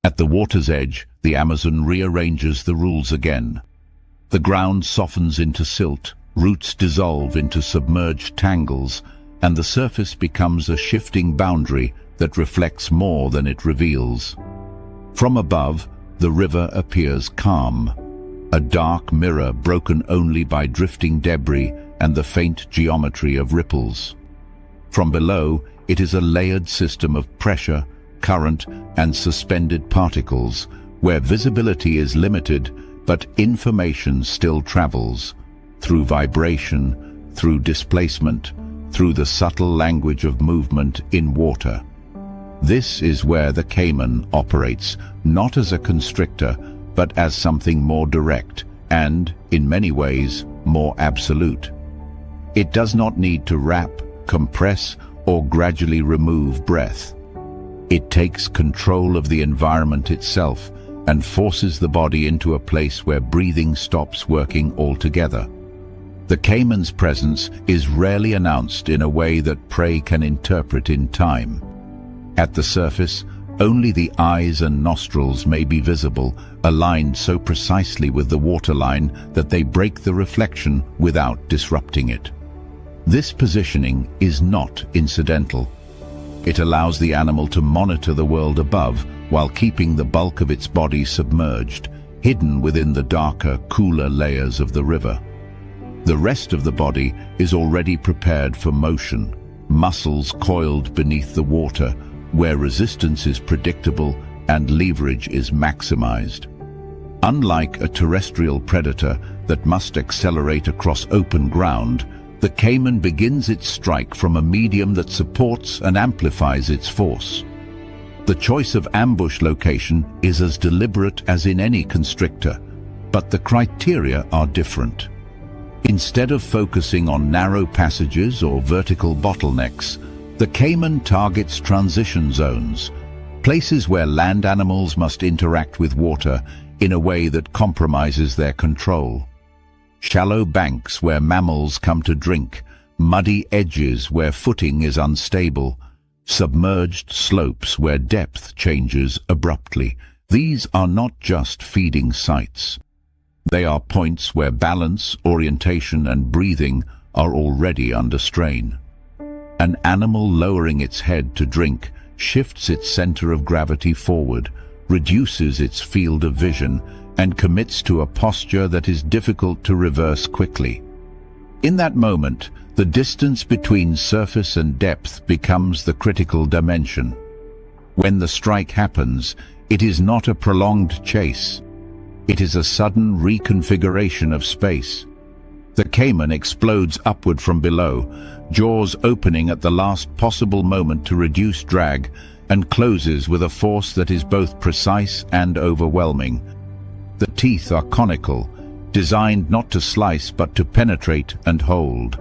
At the water's edge, the Amazon rearranges the rules again. The ground softens into silt, roots dissolve into submerged tangles, and the surface becomes a shifting boundary that reflects more than it reveals. From above, the river appears calm, a dark mirror broken only by drifting debris and the faint geometry of ripples. From below, it is a layered system of pressure, current, and suspended particles, where visibility is limited, but information still travels, through vibration, through displacement, through the subtle language of movement in water. This is where the Cayman operates, not as a constrictor, but as something more direct and, in many ways, more absolute. It does not need to wrap, compress, or gradually remove breath. It takes control of the environment itself and forces the body into a place where breathing stops working altogether. The Cayman's presence is rarely announced in a way that prey can interpret in time. At the surface, only the eyes and nostrils may be visible, aligned so precisely with the waterline that they break the reflection without disrupting it. This positioning is not incidental. It allows the animal to monitor the world above while keeping the bulk of its body submerged, hidden within the darker, cooler layers of the river. The rest of the body is already prepared for motion, muscles coiled beneath the water, where resistance is predictable and leverage is maximized. Unlike a terrestrial predator that must accelerate across open ground, the Cayman begins its strike from a medium that supports and amplifies its force. The choice of ambush location is as deliberate as in any constrictor, but the criteria are different. Instead of focusing on narrow passages or vertical bottlenecks, the Cayman targets transition zones, places where land animals must interact with water in a way that compromises their control. Shallow banks where mammals come to drink, muddy edges where footing is unstable, submerged slopes where depth changes abruptly. These are not just feeding sites. They are points where balance, orientation, and breathing are already under strain. An animal lowering its head to drink shifts its center of gravity forward, reduces its field of vision, and commits to a posture that is difficult to reverse quickly. In that moment, the distance between surface and depth becomes the critical dimension. When the strike happens, it is not a prolonged chase. It is a sudden reconfiguration of space. The Cayman explodes upward from below, jaws opening at the last possible moment to reduce drag, and closes with a force that is both precise and overwhelming. The teeth are conical, designed not to slice but to penetrate and hold.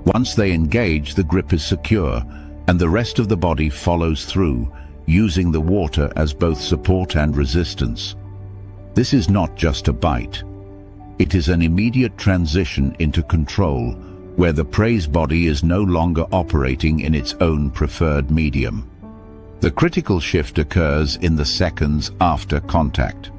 Once they engage, the grip is secure, and the rest of the body follows through, using the water as both support and resistance. This is not just a bite. It is an immediate transition into control, where the prey's body is no longer operating in its own preferred medium. The critical shift occurs in the seconds after contact.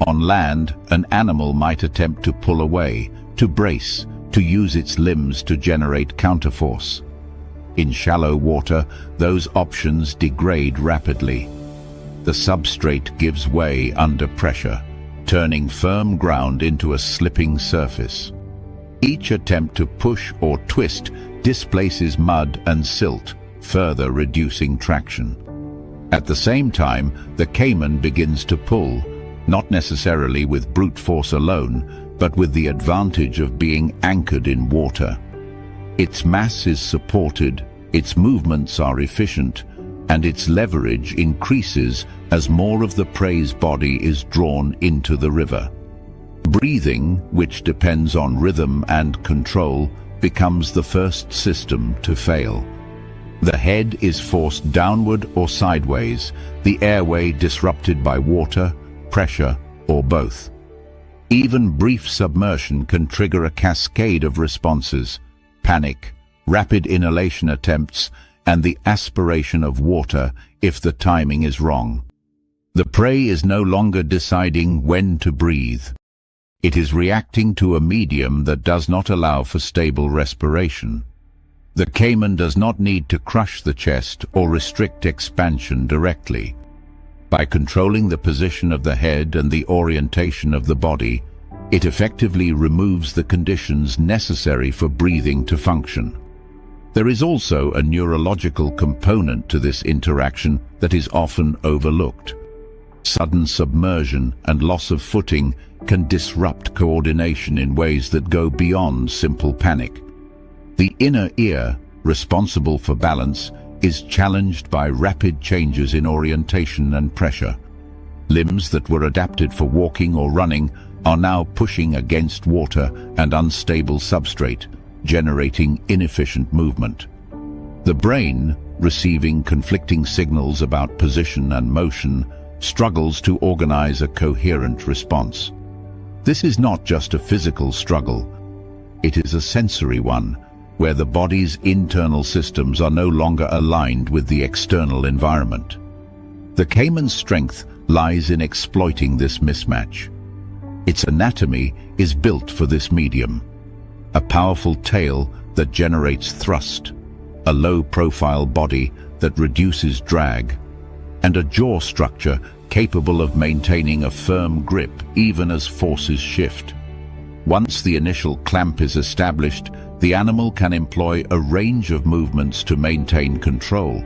On land, an animal might attempt to pull away, to brace, to use its limbs to generate counterforce. In shallow water, those options degrade rapidly. The substrate gives way under pressure, turning firm ground into a slipping surface. Each attempt to push or twist displaces mud and silt, further reducing traction. At the same time, the Cayman begins to pull, not necessarily with brute force alone, but with the advantage of being anchored in water. Its mass is supported, its movements are efficient, and its leverage increases as more of the prey's body is drawn into the river. Breathing, which depends on rhythm and control, becomes the first system to fail. The head is forced downward or sideways, the airway disrupted by water, pressure, or both. Even brief submersion can trigger a cascade of responses: panic, rapid inhalation attempts, and the aspiration of water if the timing is wrong. The prey is no longer deciding when to breathe. It is reacting to a medium that does not allow for stable respiration. The caiman does not need to crush the chest or restrict expansion directly. By controlling the position of the head and the orientation of the body, it effectively removes the conditions necessary for breathing to function. There is also a neurological component to this interaction that is often overlooked. Sudden submersion and loss of footing can disrupt coordination in ways that go beyond simple panic. The inner ear, responsible for balance, is challenged by rapid changes in orientation and pressure. Limbs that were adapted for walking or running are now pushing against water and unstable substrate, generating inefficient movement. The brain, receiving conflicting signals about position and motion, struggles to organize a coherent response. This is not just a physical struggle. It is a sensory one, where the body's internal systems are no longer aligned with the external environment. The caiman's strength lies in exploiting this mismatch. Its anatomy is built for this medium. A powerful tail that generates thrust, a low-profile body that reduces drag, and a jaw structure capable of maintaining a firm grip even as forces shift. Once the initial clamp is established, the animal can employ a range of movements to maintain control.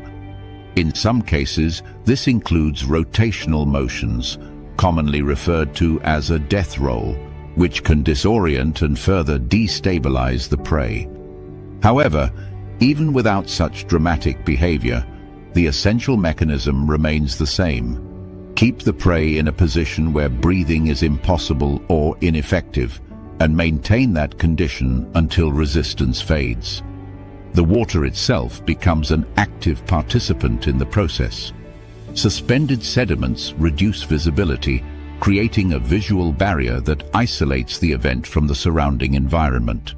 In some cases, this includes rotational motions, commonly referred to as a death roll, which can disorient and further destabilize the prey. However, even without such dramatic behavior, the essential mechanism remains the same. Keep the prey in a position where breathing is impossible or ineffective, and maintain that condition until resistance fades. The water itself becomes an active participant in the process. Suspended sediments reduce visibility, creating a visual barrier that isolates the event from the surrounding environment.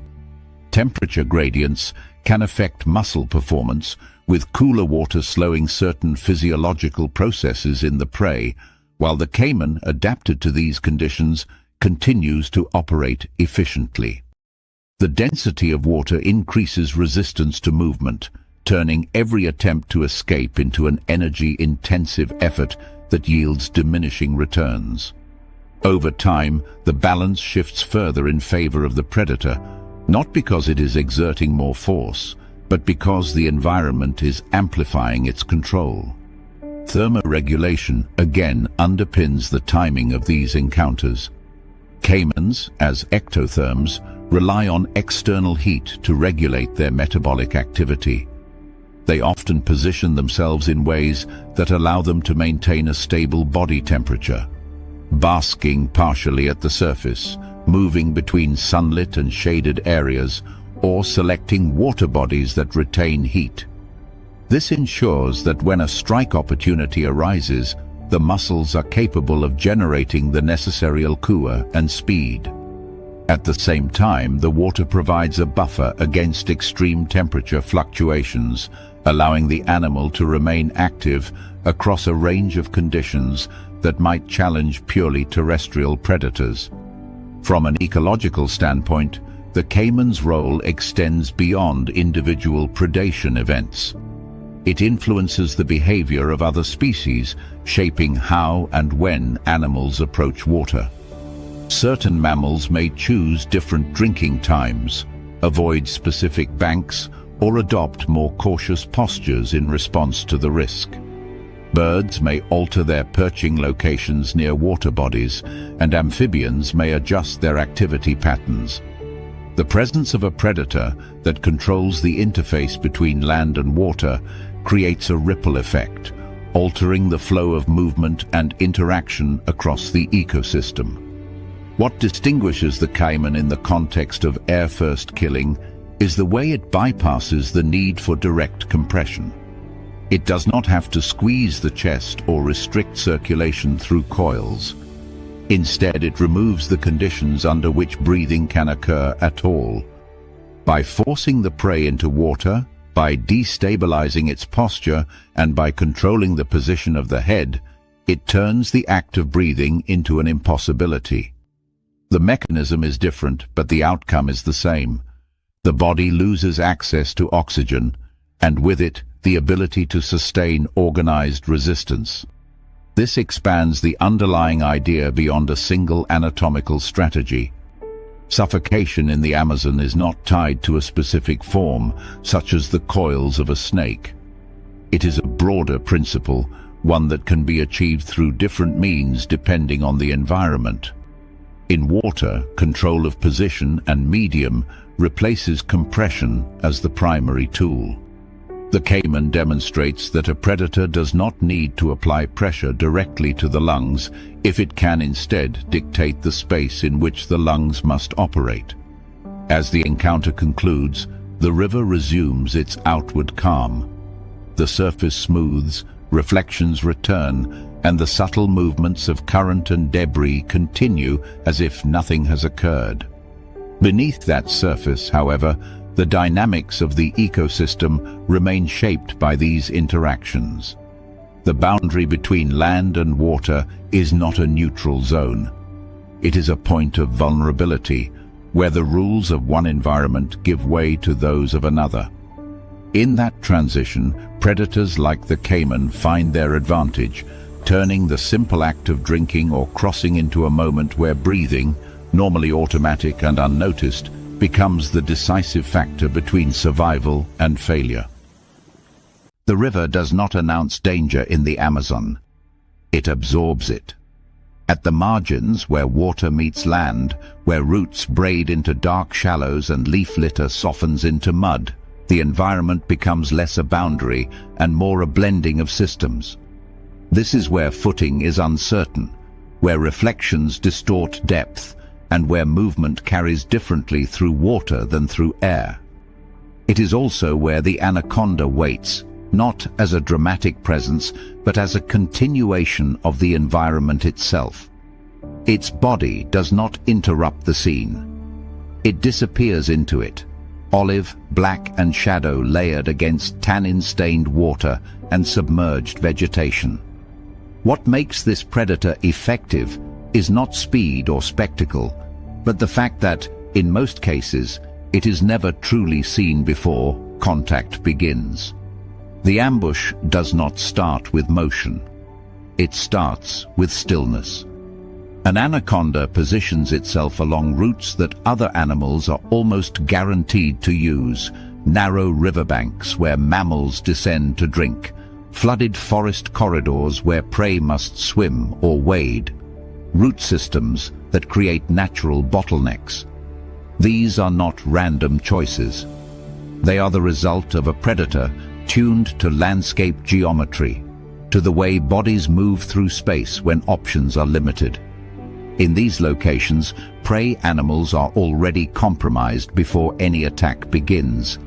Temperature gradients can affect muscle performance, with cooler water slowing certain physiological processes in the prey, while the caiman, adapted to these conditions, continues to operate efficiently. The density of water increases resistance to movement, turning every attempt to escape into an energy-intensive effort that yields diminishing returns. Over time, the balance shifts further in favor of the predator, not because it is exerting more force, but because the environment is amplifying its control. Thermoregulation again underpins the timing of these encounters. Caimans, as ectotherms, rely on external heat to regulate their metabolic activity. They often position themselves in ways that allow them to maintain a stable body temperature, basking partially at the surface, moving between sunlit and shaded areas, or selecting water bodies that retain heat. This ensures that when a strike opportunity arises, the muscles are capable of generating the necessary alcohol and speed. At the same time, the water provides a buffer against extreme temperature fluctuations, allowing the animal to remain active across a range of conditions that might challenge purely terrestrial predators. From an ecological standpoint, the caiman's role extends beyond individual predation events. It influences the behavior of other species, shaping how and when animals approach water. Certain mammals may choose different drinking times, avoid specific banks, or adopt more cautious postures in response to the risk. Birds may alter their perching locations near water bodies, and amphibians may adjust their activity patterns. The presence of a predator that controls the interface between land and water creates a ripple effect, altering the flow of movement and interaction across the ecosystem. What distinguishes the caiman in the context of air-first killing is the way it bypasses the need for direct compression. It does not have to squeeze the chest or restrict circulation through coils. Instead, it removes the conditions under which breathing can occur at all. By forcing the prey into water, by destabilizing its posture, and by controlling the position of the head, it turns the act of breathing into an impossibility. The mechanism is different, but the outcome is the same. The body loses access to oxygen, and with it, the ability to sustain organized resistance. This expands the underlying idea beyond a single anatomical strategy. Suffocation in the Amazon is not tied to a specific form, such as the coils of a snake. It is a broader principle, one that can be achieved through different means depending on the environment. In water, control of position and medium replaces compression as the primary tool. The caiman demonstrates that a predator does not need to apply pressure directly to the lungs if it can instead dictate the space in which the lungs must operate. As the encounter concludes, the river resumes its outward calm. The surface smooths, reflections return, and the subtle movements of current and debris continue as if nothing has occurred. Beneath that surface, however, the dynamics of the ecosystem remain shaped by these interactions. The boundary between land and water is not a neutral zone. It is a point of vulnerability, where the rules of one environment give way to those of another. In that transition, predators like the caiman find their advantage, turning the simple act of drinking or crossing into a moment where breathing, normally automatic and unnoticed, becomes the decisive factor between survival and failure. The river does not announce danger in the Amazon. It absorbs it. At the margins, where water meets land, where roots braid into dark shallows and leaf litter softens into mud, the environment becomes less a boundary and more a blending of systems. This is where footing is uncertain, where reflections distort depth, and where movement carries differently through water than through air. It is also where the anaconda waits, not as a dramatic presence, but as a continuation of the environment itself. Its body does not interrupt the scene. It disappears into it, olive, black and shadow layered against tannin-stained water and submerged vegetation. What makes this predator effective is not speed or spectacle, but the fact that, in most cases, it is never truly seen before contact begins. The ambush does not start with motion. It starts with stillness. An anaconda positions itself along routes that other animals are almost guaranteed to use, narrow riverbanks where mammals descend to drink, flooded forest corridors where prey must swim or wade, root systems that create natural bottlenecks. These are not random choices. They are the result of a predator tuned to landscape geometry, to the way bodies move through space when options are limited. In these locations, prey animals are already compromised before any attack begins.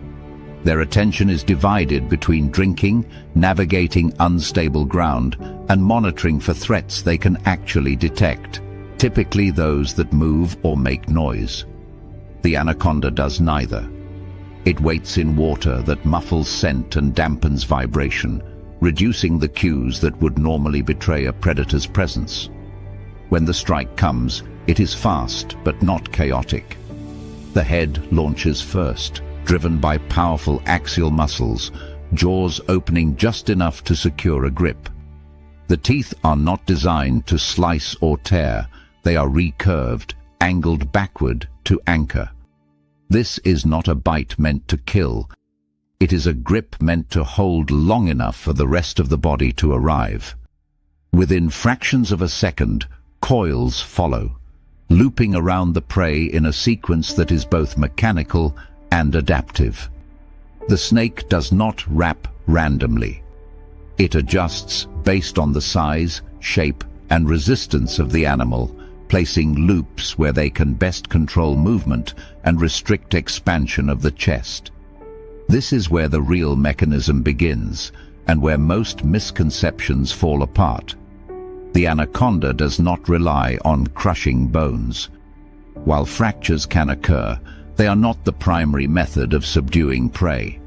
Their attention is divided between drinking, navigating unstable ground, and monitoring for threats they can actually detect, typically those that move or make noise. The anaconda does neither. It waits in water that muffles scent and dampens vibration, reducing the cues that would normally betray a predator's presence. When the strike comes, it is fast but not chaotic. The head launches first, driven by powerful axial muscles, jaws opening just enough to secure a grip. The teeth are not designed to slice or tear. They are recurved, angled backward to anchor. This is not a bite meant to kill. It is a grip meant to hold long enough for the rest of the body to arrive. Within fractions of a second, coils follow, looping around the prey in a sequence that is both mechanical and adaptive. The snake does not wrap randomly. It adjusts based on the size, shape, and resistance of the animal, placing loops where they can best control movement and restrict expansion of the chest. This is where the real mechanism begins, and where most misconceptions fall apart. The anaconda does not rely on crushing bones. While fractures can occur, they are not the primary method of subduing prey.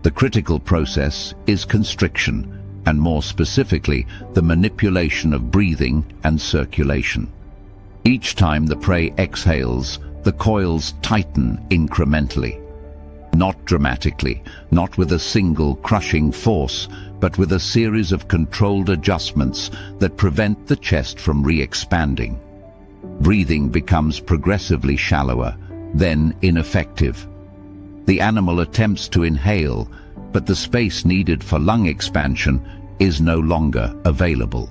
The critical process is constriction, and more specifically, the manipulation of breathing and circulation. Each time the prey exhales, the coils tighten incrementally. Not dramatically, not with a single crushing force, but with a series of controlled adjustments that prevent the chest from re-expanding. Breathing becomes progressively shallower, then ineffective. The animal attempts to inhale, but the space needed for lung expansion is no longer available.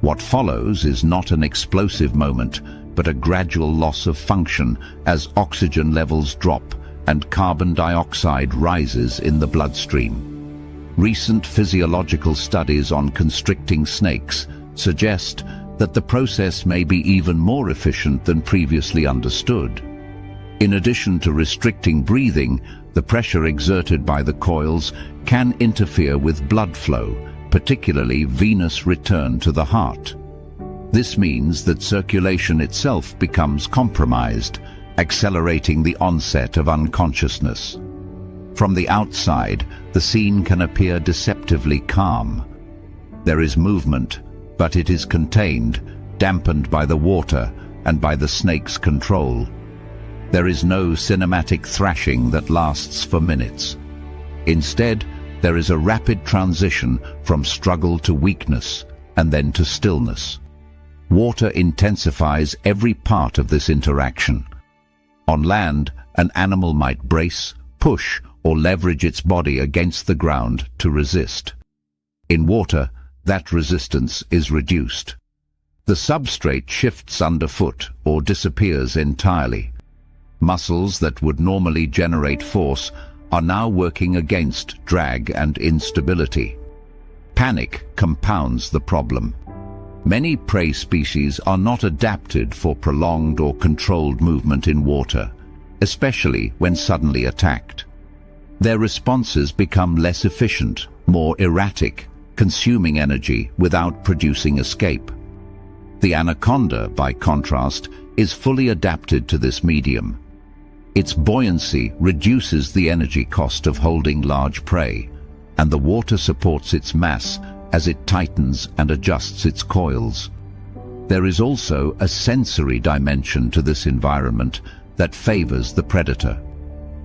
What follows is not an explosive moment, but a gradual loss of function as oxygen levels drop and carbon dioxide rises in the bloodstream. Recent physiological studies on constricting snakes suggest that the process may be even more efficient than previously understood. In addition to restricting breathing, the pressure exerted by the coils can interfere with blood flow, particularly venous return to the heart. This means that circulation itself becomes compromised, accelerating the onset of unconsciousness. From the outside, the scene can appear deceptively calm. There is movement, but it is contained, dampened by the water and by the snake's control. There is no cinematic thrashing that lasts for minutes. Instead, there is a rapid transition from struggle to weakness and then to stillness. Water intensifies every part of this interaction. On land, an animal might brace, push, or leverage its body against the ground to resist. In water, that resistance is reduced. The substrate shifts underfoot or disappears entirely. Muscles that would normally generate force are now working against drag and instability. Panic compounds the problem. Many prey species are not adapted for prolonged or controlled movement in water, especially when suddenly attacked. Their responses become less efficient, more erratic, consuming energy without producing escape. The anaconda, by contrast, is fully adapted to this medium. Its buoyancy reduces the energy cost of holding large prey, and the water supports its mass as it tightens and adjusts its coils. There is also a sensory dimension to this environment that favors the predator.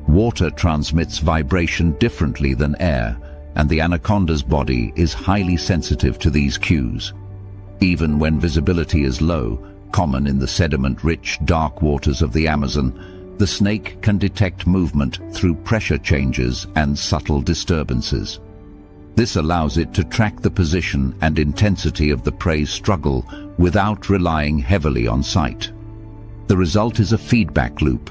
Water transmits vibration differently than air, and the anaconda's body is highly sensitive to these cues. Even when visibility is low, common in the sediment-rich dark waters of the Amazon, the snake can detect movement through pressure changes and subtle disturbances. This allows it to track the position and intensity of the prey's struggle without relying heavily on sight. The result is a feedback loop.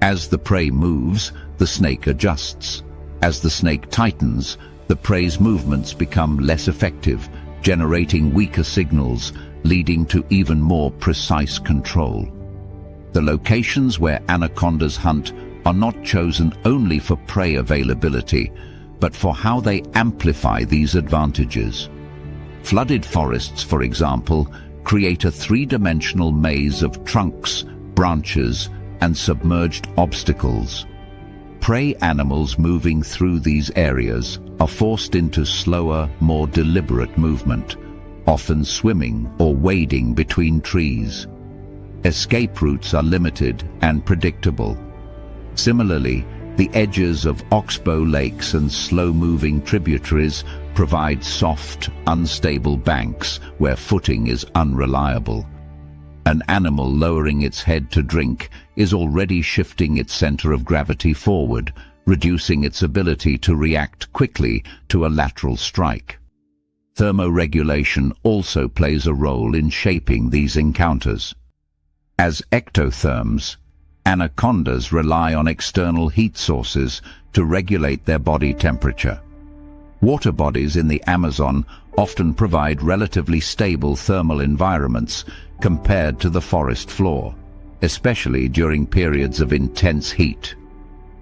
As the prey moves, the snake adjusts. As the snake tightens, the prey's movements become less effective, generating weaker signals, leading to even more precise control. The locations where anacondas hunt are not chosen only for prey availability, but for how they amplify these advantages. Flooded forests, for example, create a three-dimensional maze of trunks, branches, and submerged obstacles. Prey animals moving through these areas are forced into slower, more deliberate movement, often swimming or wading between trees. Escape routes are limited and predictable. Similarly, the edges of oxbow lakes and slow-moving tributaries provide soft, unstable banks where footing is unreliable. An animal lowering its head to drink is already shifting its center of gravity forward, reducing its ability to react quickly to a lateral strike. Thermoregulation also plays a role in shaping these encounters. As ectotherms, anacondas rely on external heat sources to regulate their body temperature. Water bodies in the Amazon often provide relatively stable thermal environments compared to the forest floor, especially during periods of intense heat.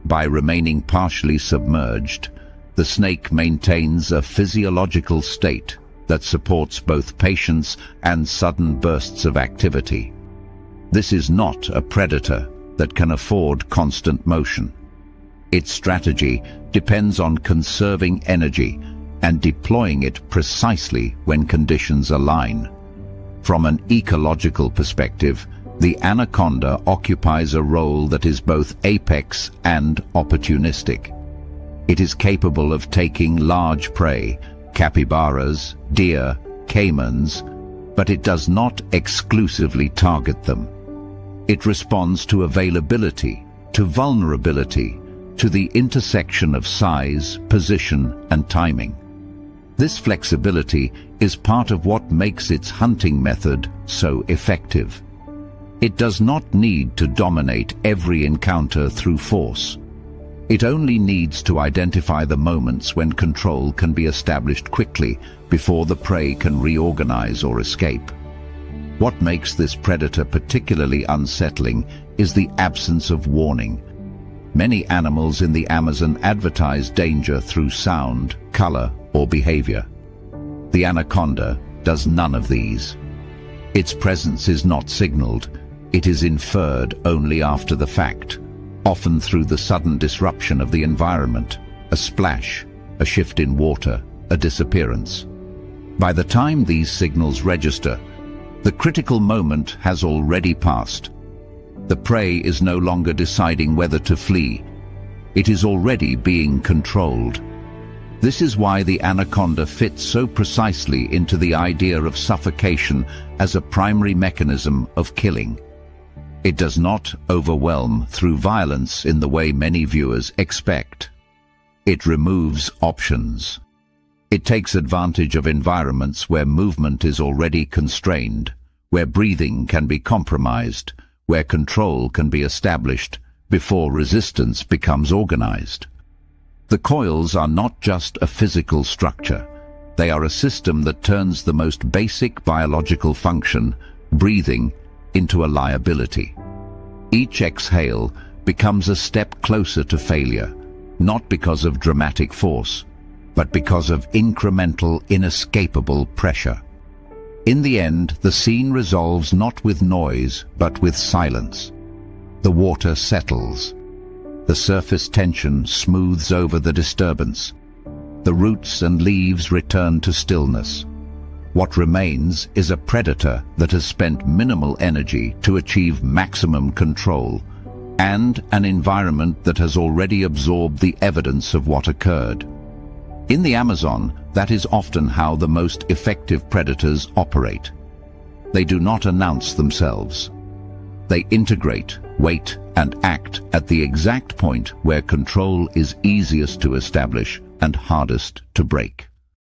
By remaining partially submerged, the snake maintains a physiological state that supports both patience and sudden bursts of activity. This is not a predator that can afford constant motion. Its strategy depends on conserving energy, and deploying it precisely when conditions align. From an ecological perspective, the anaconda occupies a role that is both apex and opportunistic. It is capable of taking large prey, capybaras, deer, caimans, but it does not exclusively target them. It responds to availability, to vulnerability, to the intersection of size, position, and timing. This flexibility is part of what makes its hunting method so effective. It does not need to dominate every encounter through force. It only needs to identify the moments when control can be established quickly before the prey can reorganize or escape. What makes this predator particularly unsettling is the absence of warning. Many animals in the Amazon advertise danger through sound, color, or behavior. The anaconda does none of these. Its presence is not signaled. It is inferred only after the fact, often through the sudden disruption of the environment, a splash, a shift in water, a disappearance. By the time these signals register, the critical moment has already passed. The prey is no longer deciding whether to flee. It is already being controlled. This is why the anaconda fits so precisely into the idea of suffocation as a primary mechanism of killing. It does not overwhelm through violence in the way many viewers expect. It removes options. It takes advantage of environments where movement is already constrained, where breathing can be compromised, where control can be established before resistance becomes organized. The coils are not just a physical structure. They are a system that turns the most basic biological function, breathing, into a liability. Each exhale becomes a step closer to failure, not because of dramatic force, but because of incremental, inescapable pressure. In the end, the scene resolves not with noise, but with silence. The water settles. The surface tension smooths over the disturbance. The roots and leaves return to stillness. What remains is a predator that has spent minimal energy to achieve maximum control, and an environment that has already absorbed the evidence of what occurred. In the Amazon, that is often how the most effective predators operate. They do not announce themselves. They integrate, wait, and act at the exact point where control is easiest to establish and hardest to break.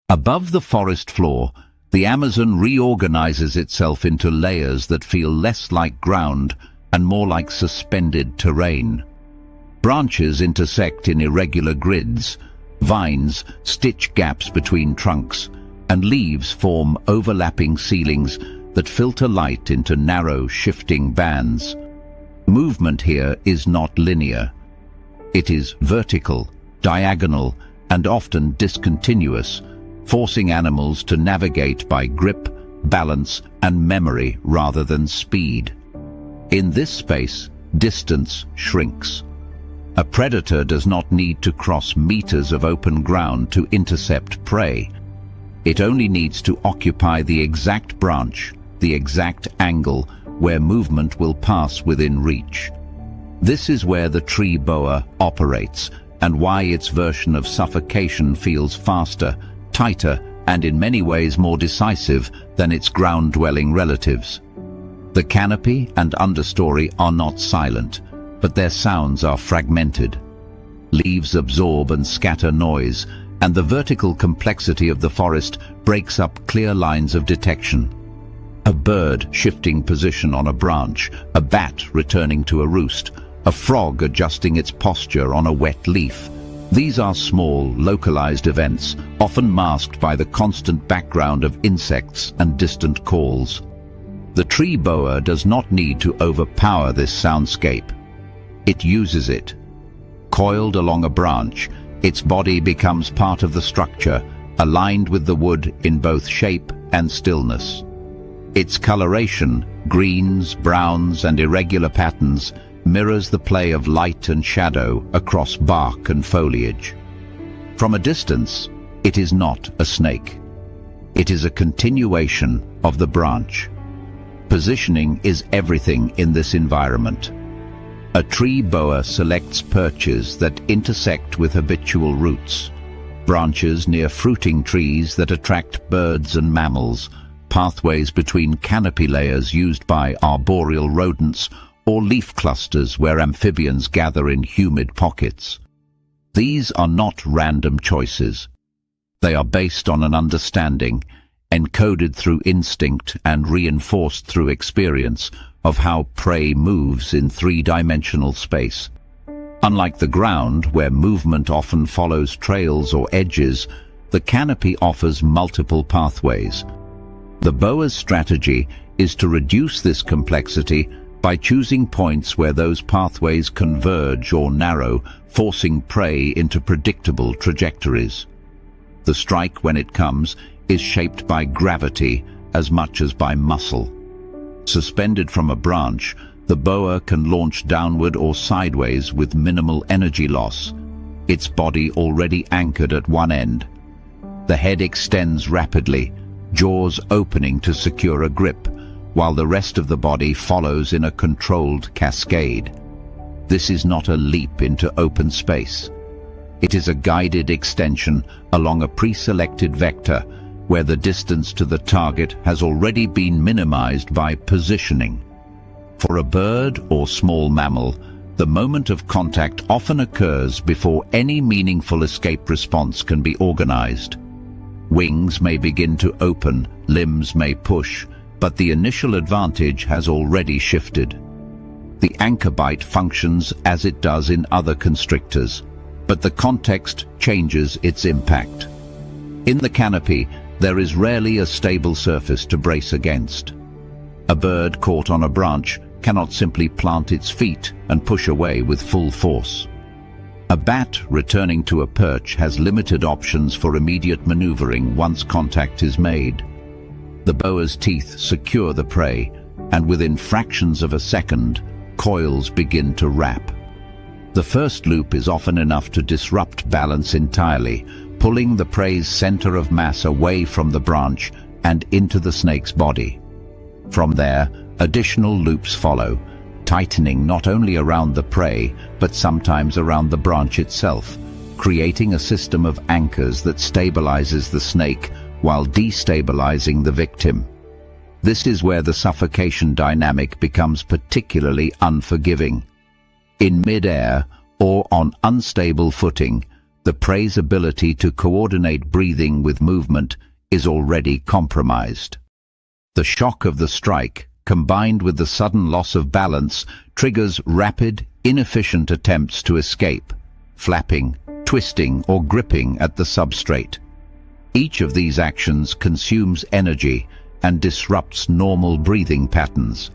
Above the forest floor, the Amazon reorganizes itself into layers that feel less like ground and more like suspended terrain. Branches intersect in irregular grids. Vines stitch gaps between trunks, and leaves form overlapping ceilings that filter light into narrow, shifting bands. Movement here is not linear. It is vertical, diagonal, and often discontinuous, forcing animals to navigate by grip, balance, and memory rather than speed. In this space, distance shrinks. A predator does not need to cross meters of open ground to intercept prey. It only needs to occupy the exact branch, the exact angle, where movement will pass within reach. This is where the tree boa operates, and why its version of suffocation feels faster, tighter, and in many ways more decisive than its ground-dwelling relatives. The canopy and understory are not silent, but their sounds are fragmented. Leaves absorb and scatter noise, and the vertical complexity of the forest breaks up clear lines of detection. A bird shifting position on a branch, a bat returning to a roost, a frog adjusting its posture on a wet leaf. These are small, localized events, often masked by the constant background of insects and distant calls. The tree boa does not need to overpower this soundscape. It uses it. Coiled along a branch, its body becomes part of the structure, aligned with the wood in both shape and stillness. Its coloration, greens, browns, and irregular patterns, mirrors the play of light and shadow across bark and foliage. From a distance, It is not a snake. It is a continuation of the branch. Positioning is everything in this environment. A tree boa selects perches that intersect with habitual roots, branches near fruiting trees that attract birds and mammals, pathways between canopy layers used by arboreal rodents, or leaf clusters where amphibians gather in humid pockets. These are not random choices. They are based on an understanding, encoded through instinct and reinforced through experience, of how prey moves in three-dimensional space. Unlike the ground, where movement often follows trails or edges, the canopy offers multiple pathways. The boa's strategy is to reduce this complexity by choosing points where those pathways converge or narrow, forcing prey into predictable trajectories. The strike, when it comes, is shaped by gravity as much as by muscle. Suspended from a branch, the boa can launch downward or sideways with minimal energy loss, its body already anchored at one end. The head extends rapidly, jaws opening to secure a grip, while the rest of the body follows in a controlled cascade. This is not a leap into open space. It is a guided extension along a pre-selected vector, where the distance to the target has already been minimized by positioning. For a bird or small mammal, the moment of contact often occurs before any meaningful escape response can be organized. Wings may begin to open, limbs may push, but the initial advantage has already shifted. The anchor bite functions as it does in other constrictors, but the context changes its impact. In the canopy, there is rarely a stable surface to brace against. A bird caught on a branch cannot simply plant its feet and push away with full force. A bat returning to a perch has limited options for immediate maneuvering once contact is made. The boa's teeth secure the prey, and within fractions of a second, coils begin to wrap. The first loop is often enough to disrupt balance entirely, pulling the prey's center of mass away from the branch and into the snake's body. From there, additional loops follow, tightening not only around the prey, but sometimes around the branch itself, creating a system of anchors that stabilizes the snake while destabilizing the victim. This is where the suffocation dynamic becomes particularly unforgiving. In mid-air, or on unstable footing, the prey's ability to coordinate breathing with movement is already compromised. The shock of the strike, combined with the sudden loss of balance, triggers rapid, inefficient attempts to escape, flapping, twisting, or gripping at the substrate. Each of these actions consumes energy and disrupts normal breathing patterns.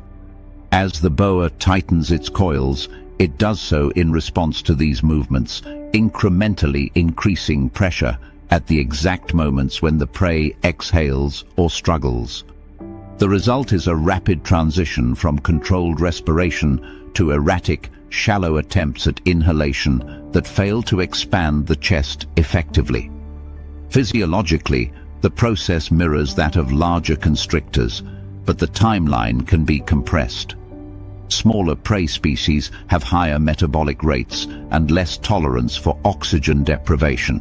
As the boa tightens its coils, it does so in response to these movements, incrementally increasing pressure at the exact moments when the prey exhales or struggles. The result is a rapid transition from controlled respiration to erratic, shallow attempts at inhalation that fail to expand the chest effectively. Physiologically, the process mirrors that of larger constrictors, but the timeline can be compressed. Smaller prey species have higher metabolic rates and less tolerance for oxygen deprivation.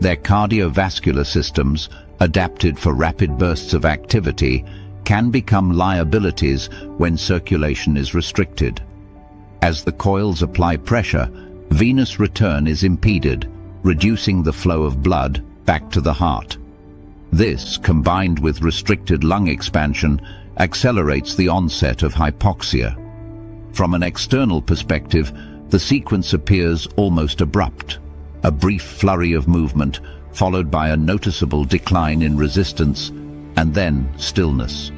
Their cardiovascular systems, adapted for rapid bursts of activity, can become liabilities when circulation is restricted. As the coils apply pressure, venous return is impeded, reducing the flow of blood back to the heart. This, combined with restricted lung expansion, accelerates the onset of hypoxia. From an external perspective, the sequence appears almost abrupt. A brief flurry of movement, followed by a noticeable decline in resistance, and then stillness.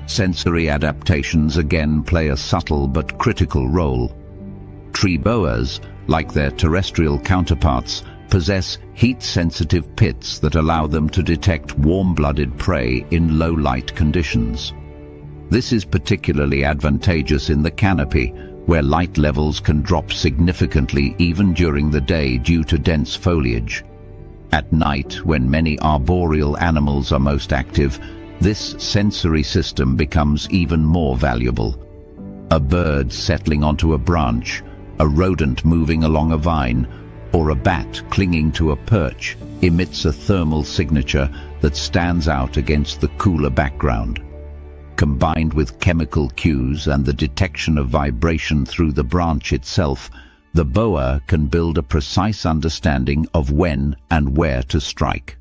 Sensory adaptations again play a subtle but critical role. Tree boas, like their terrestrial counterparts, possess heat-sensitive pits that allow them to detect warm-blooded prey in low-light conditions. This is particularly advantageous in the canopy, where light levels can drop significantly even during the day due to dense foliage. At night, when many arboreal animals are most active, this sensory system becomes even more valuable. A bird settling onto a branch, a rodent moving along a vine, or a bat clinging to a perch emits a thermal signature that stands out against the cooler background. Combined with chemical cues and the detection of vibration through the branch itself, the boa can build a precise understanding of when and where to strike.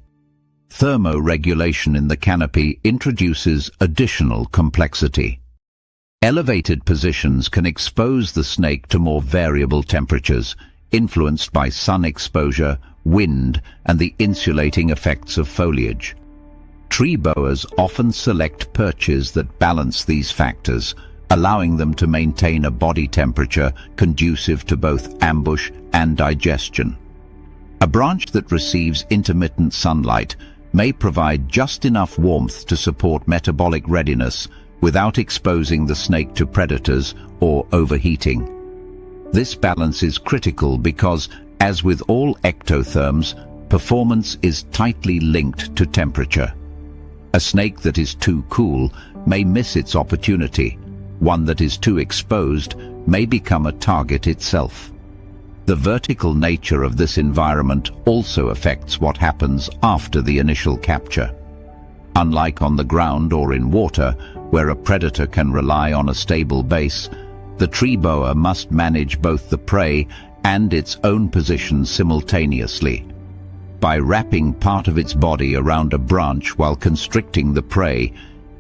Thermoregulation in the canopy introduces additional complexity. Elevated positions can expose the snake to more variable temperatures, influenced by sun exposure, wind, and the insulating effects of foliage. Tree boas often select perches that balance these factors, allowing them to maintain a body temperature conducive to both ambush and digestion. A branch that receives intermittent sunlight may provide just enough warmth to support metabolic readiness without exposing the snake to predators or overheating. This balance is critical because, as with all ectotherms, performance is tightly linked to temperature. A snake that is too cool may miss its opportunity. One that is too exposed may become a target itself. The vertical nature of this environment also affects what happens after the initial capture. Unlike on the ground or in water, where a predator can rely on a stable base, the tree boa must manage both the prey and its own position simultaneously. By wrapping part of its body around a branch while constricting the prey,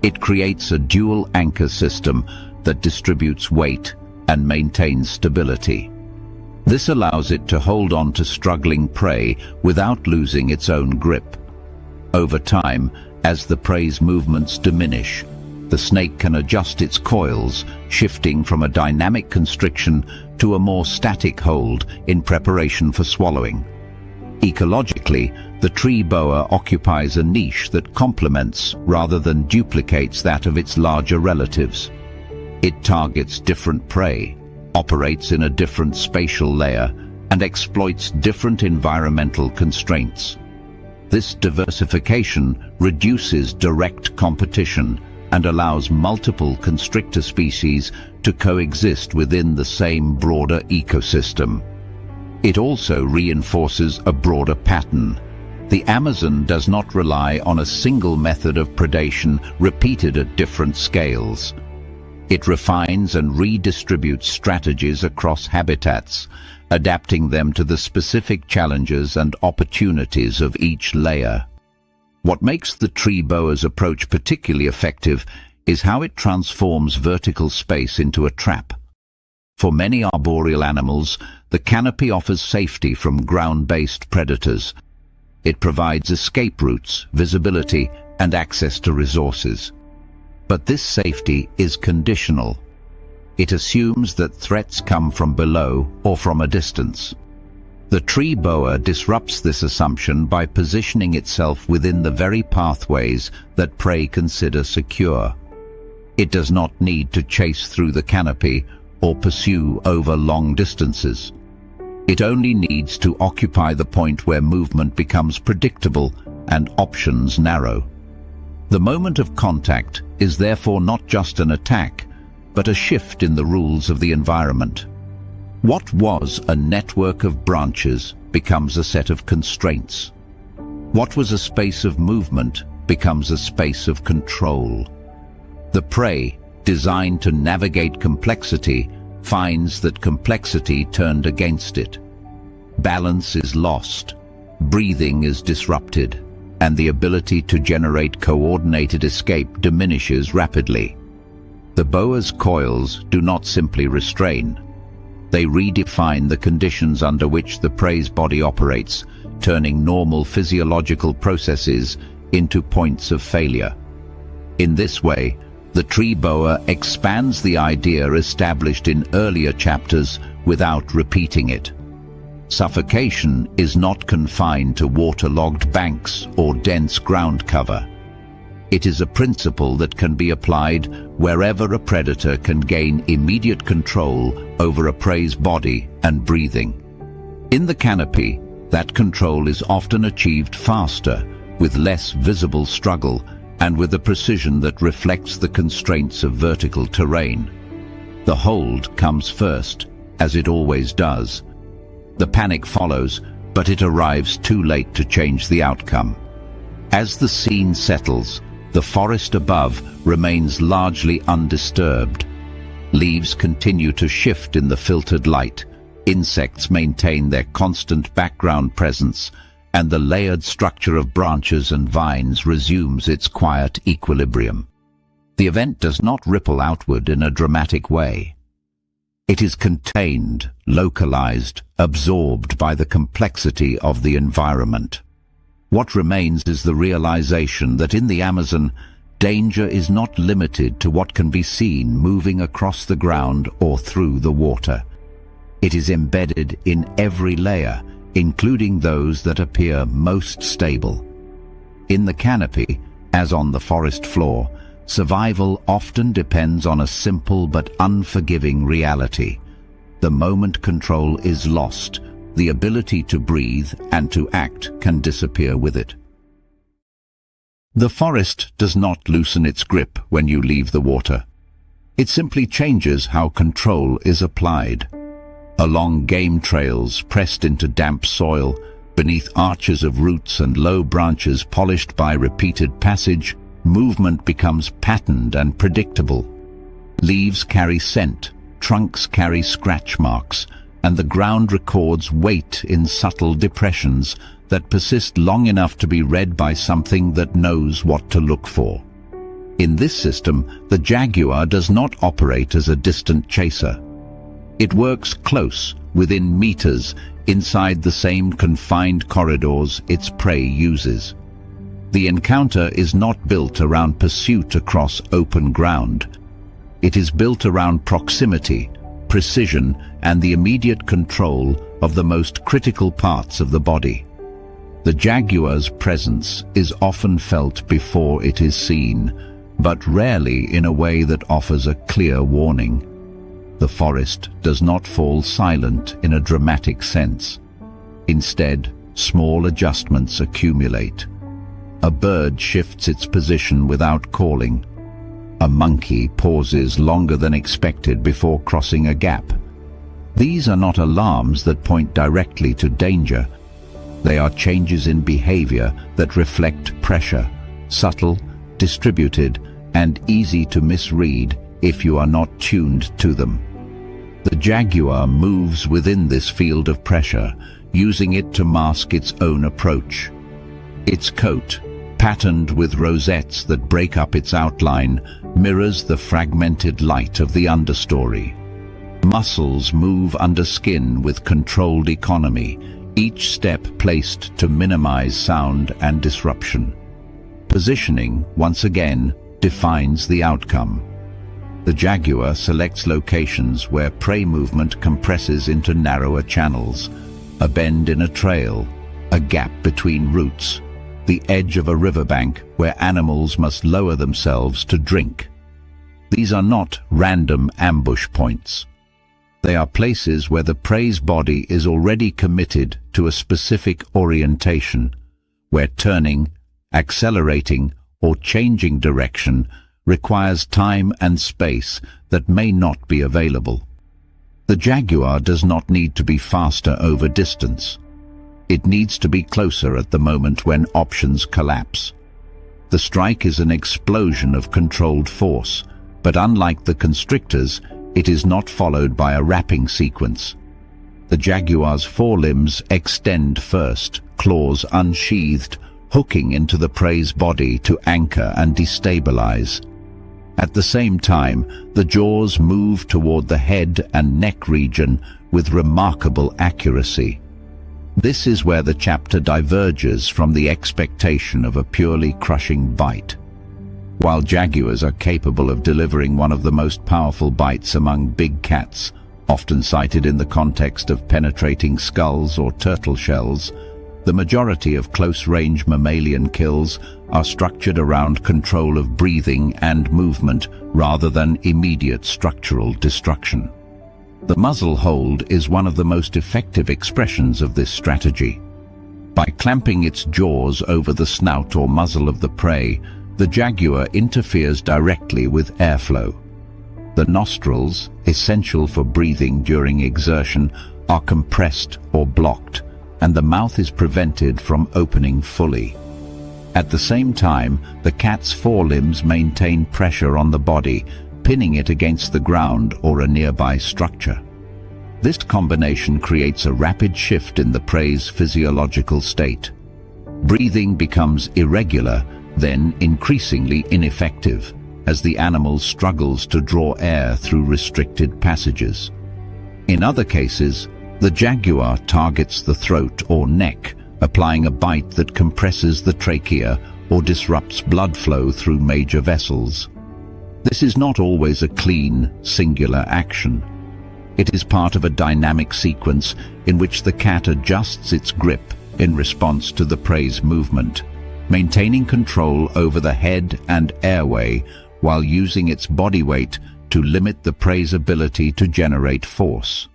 it creates a dual anchor system that distributes weight and maintains stability. This allows it to hold on to struggling prey without losing its own grip. Over time, as the prey's movements diminish, the snake can adjust its coils, shifting from a dynamic constriction to a more static hold in preparation for swallowing. Ecologically, the tree boa occupies a niche that complements rather than duplicates that of its larger relatives. It targets different prey, operates in a different spatial layer, and exploits different environmental constraints. This diversification reduces direct competition and allows multiple constrictor species to coexist within the same broader ecosystem. It also reinforces a broader pattern. The Amazon does not rely on a single method of predation repeated at different scales. It refines and redistributes strategies across habitats, adapting them to the specific challenges and opportunities of each layer. What makes the tree boa's approach particularly effective is how it transforms vertical space into a trap. For many arboreal animals, the canopy offers safety from ground-based predators. It provides escape routes, visibility, and access to resources. But this safety is conditional. It assumes that threats come from below or from a distance. The tree boa disrupts this assumption by positioning itself within the very pathways that prey consider secure. It does not need to chase through the canopy or pursue over long distances. It only needs to occupy the point where movement becomes predictable and options narrow. The moment of contact is therefore not just an attack, but a shift in the rules of the environment. What was a network of branches becomes a set of constraints. What was a space of movement becomes a space of control. The prey, designed to navigate complexity, finds that complexity turned against it. Balance is lost, breathing is disrupted, and the ability to generate coordinated escape diminishes rapidly. The boa's coils do not simply restrain. They redefine the conditions under which the prey's body operates, turning normal physiological processes into points of failure. In this way, the tree boa expands the idea established in earlier chapters without repeating it. Suffocation is not confined to waterlogged banks or dense ground cover. It is a principle that can be applied wherever a predator can gain immediate control over a prey's body and breathing. In the canopy, That control is often achieved faster, with less visible struggle, and with a precision that reflects the constraints of vertical terrain. The hold comes first, as it always does. The panic follows, but it arrives too late to change the outcome. As the scene settles, the forest above remains largely undisturbed. Leaves continue to shift in the filtered light, insects maintain their constant background presence, and the layered structure of branches and vines resumes its quiet equilibrium. The event does not ripple outward in a dramatic way. It is contained, localized, absorbed by the complexity of the environment. What remains is the realization that in the Amazon, danger is not limited to what can be seen moving across the ground or through the water. It is embedded in every layer, including those that appear most stable. In the canopy, as on the forest floor, survival often depends on a simple but unforgiving reality. The moment control is lost, the ability to breathe and to act can disappear with it. The forest does not loosen its grip when you leave the water. It simply changes how control is applied. Along game trails pressed into damp soil, beneath arches of roots and low branches polished by repeated passage, movement becomes patterned and predictable. Leaves carry scent, trunks carry scratch marks, and the ground records weight in subtle depressions that persist long enough to be read by something that knows what to look for. In this system, the jaguar does not operate as a distant chaser. It works close, within meters, inside the same confined corridors its prey uses. The encounter is not built around pursuit across open ground. It is built around proximity, precision, and the immediate control of the most critical parts of the body. The jaguar's presence is often felt before it is seen, but rarely in a way that offers a clear warning. The forest does not fall silent in a dramatic sense. Instead, small adjustments accumulate. A bird shifts its position without calling. A monkey pauses longer than expected before crossing a gap. These are not alarms that point directly to danger. They are changes in behavior that reflect pressure, subtle, distributed, and easy to misread if you are not tuned to them. The jaguar moves within this field of pressure, using it to mask its own approach. Its coat, patterned with rosettes that break up its outline, mirrors the fragmented light of the understory. Muscles move under skin with controlled economy, each step placed to minimize sound and disruption. Positioning, once again, defines the outcome. The jaguar selects locations where prey movement compresses into narrower channels, a bend in a trail, a gap between roots, the edge of a riverbank where animals must lower themselves to drink. These are not random ambush points. They are places where the prey's body is already committed to a specific orientation, where turning, accelerating, or changing direction requires time and space that may not be available. The jaguar does not need to be faster over distance. It needs to be closer at the moment when options collapse. The strike is an explosion of controlled force, but unlike the constrictors, it is not followed by a wrapping sequence. The jaguar's forelimbs extend first, claws unsheathed, hooking into the prey's body to anchor and destabilize. At the same time, the jaws move toward the head and neck region with remarkable accuracy. This is where the chapter diverges from the expectation of a purely crushing bite. While jaguars are capable of delivering one of the most powerful bites among big cats, often cited in the context of penetrating skulls or turtle shells, the majority of close-range mammalian kills are structured around control of breathing and movement rather than immediate structural destruction. The muzzle hold is one of the most effective expressions of this strategy. By clamping its jaws over the snout or muzzle of the prey, the jaguar interferes directly with airflow. The nostrils, essential for breathing during exertion, are compressed or blocked, and the mouth is prevented from opening fully. At the same time, the cat's forelimbs maintain pressure on the body, pinning it against the ground or a nearby structure. This combination creates a rapid shift in the prey's physiological state. Breathing becomes irregular, then increasingly ineffective, as the animal struggles to draw air through restricted passages. In other cases, the jaguar targets the throat or neck, applying a bite that compresses the trachea or disrupts blood flow through major vessels. This is not always a clean, singular action. It is part of a dynamic sequence in which the cat adjusts its grip in response to the prey's movement, maintaining control over the head and airway while using its body weight to limit the prey's ability to generate force.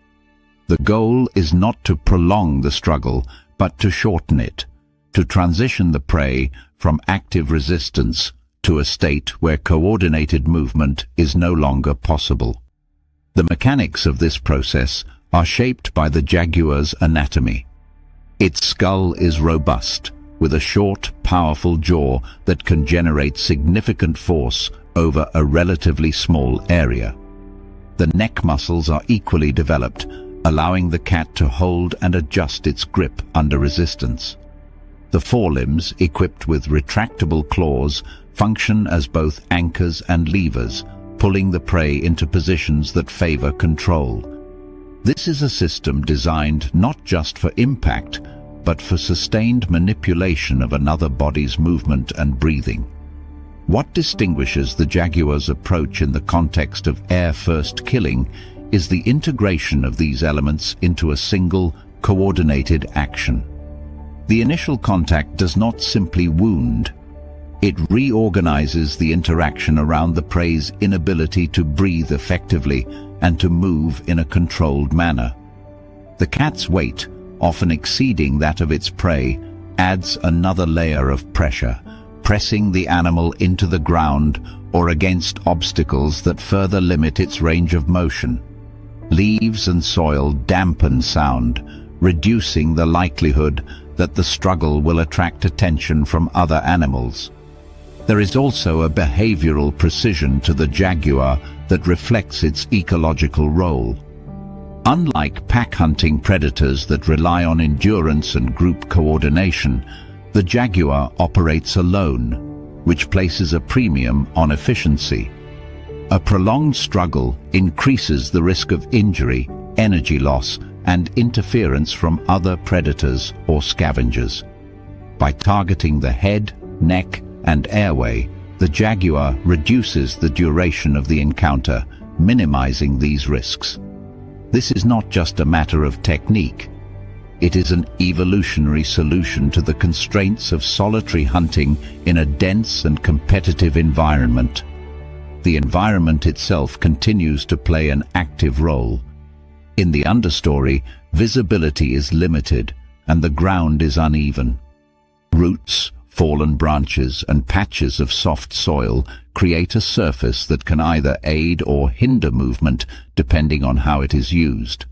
The goal is not to prolong the struggle, but to shorten it, to transition the prey from active resistance to a state where coordinated movement is no longer possible. The mechanics of this process are shaped by the jaguar's anatomy. Its skull is robust, with a short, powerful jaw that can generate significant force over a relatively small area. The neck muscles are equally developed, allowing the cat to hold and adjust its grip under resistance. The forelimbs, equipped with retractable claws, function as both anchors and levers, pulling the prey into positions that favor control. This is a system designed not just for impact, but for sustained manipulation of another body's movement and breathing. What distinguishes the jaguar's approach in the context of air-first killing is the integration of these elements into a single, coordinated action. The initial contact does not simply wound. It reorganizes the interaction around the prey's inability to breathe effectively and to move in a controlled manner. The cat's weight, often exceeding that of its prey, adds another layer of pressure, pressing the animal into the ground or against obstacles that further limit its range of motion. Leaves and soil dampen sound, reducing the likelihood that the struggle will attract attention from other animals. There is also a behavioral precision to the jaguar that reflects its ecological role. Unlike pack-hunting predators that rely on endurance and group coordination, the jaguar operates alone, which places a premium on efficiency. A prolonged struggle increases the risk of injury, energy loss, and interference from other predators or scavengers. By targeting the head, neck, and airway, the jaguar reduces the duration of the encounter, minimizing these risks. This is not just a matter of technique. It is an evolutionary solution to the constraints of solitary hunting in a dense and competitive environment. The environment itself continues to play an active role. In the understory, visibility is limited and the ground is uneven. Roots, fallen branches, and patches of soft soil create a surface that can either aid or hinder movement depending on how it is used.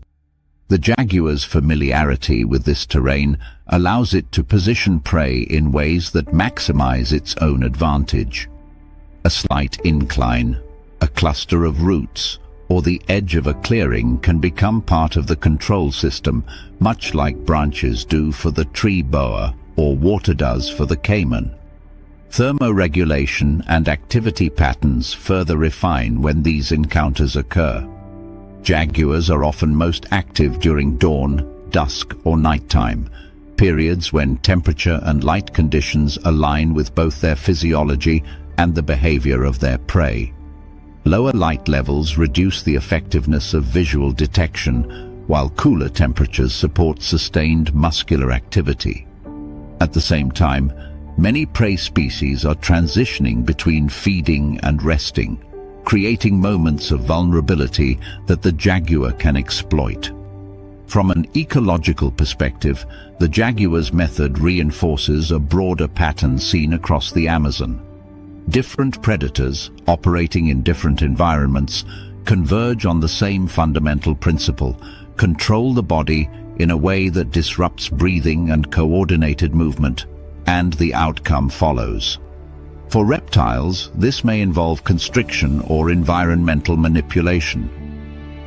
The jaguar's familiarity with this terrain allows it to position prey in ways that maximize its own advantage. A slight incline, a cluster of roots, or the edge of a clearing can become part of the control system, much like branches do for the tree boa or water does for the caiman. Thermoregulation and activity patterns further refine when these encounters occur. Jaguars are often most active during dawn, dusk, or nighttime, periods when temperature and light conditions align with both their physiology and the behavior of their prey. Lower light levels reduce the effectiveness of visual detection, while cooler temperatures support sustained muscular activity. At the same time, many prey species are transitioning between feeding and resting, creating moments of vulnerability that the jaguar can exploit. From an ecological perspective, the jaguar's method reinforces a broader pattern seen across the Amazon. Different predators, operating in different environments, converge on the same fundamental principle: control the body in a way that disrupts breathing and coordinated movement, and the outcome follows. For reptiles, this may involve constriction or environmental manipulation.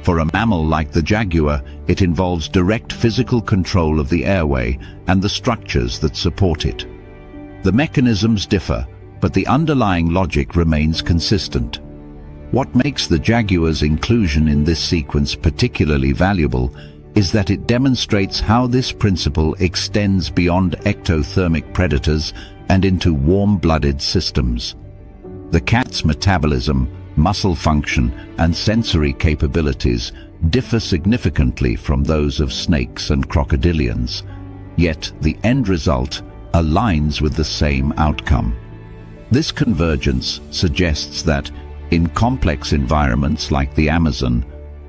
For a mammal like the jaguar, it involves direct physical control of the airway and the structures that support it. The mechanisms differ, but the underlying logic remains consistent. What makes the jaguar's inclusion in this sequence particularly valuable is that it demonstrates how this principle extends beyond ectothermic predators and into warm-blooded systems. The cat's metabolism, muscle function, and sensory capabilities differ significantly from those of snakes and crocodilians, yet the end result aligns with the same outcome. This convergence suggests that, in complex environments like the Amazon,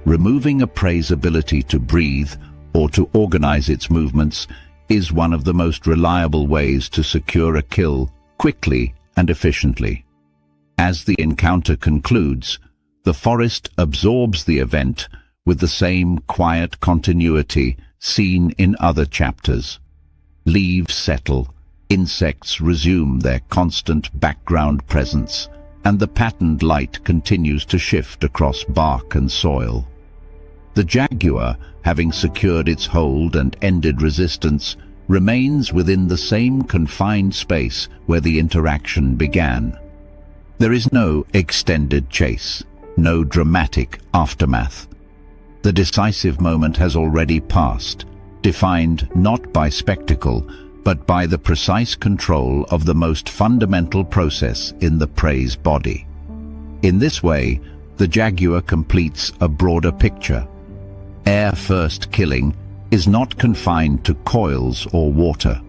removing a prey's ability to breathe or to organize its movements is one of the most reliable ways to secure a kill quickly and efficiently. As the encounter concludes, the forest absorbs the event with the same quiet continuity seen in other chapters. Leaves settle, insects resume their constant background presence, and the patterned light continues to shift across bark and soil. The jaguar, having secured its hold and ended resistance, remains within the same confined space where the interaction began. There is no extended chase, no dramatic aftermath. The decisive moment has already passed, defined not by spectacle, but by the precise control of the most fundamental process in the prey's body. In this way, the jaguar completes a broader picture. Air-first killing is not confined to coils or water.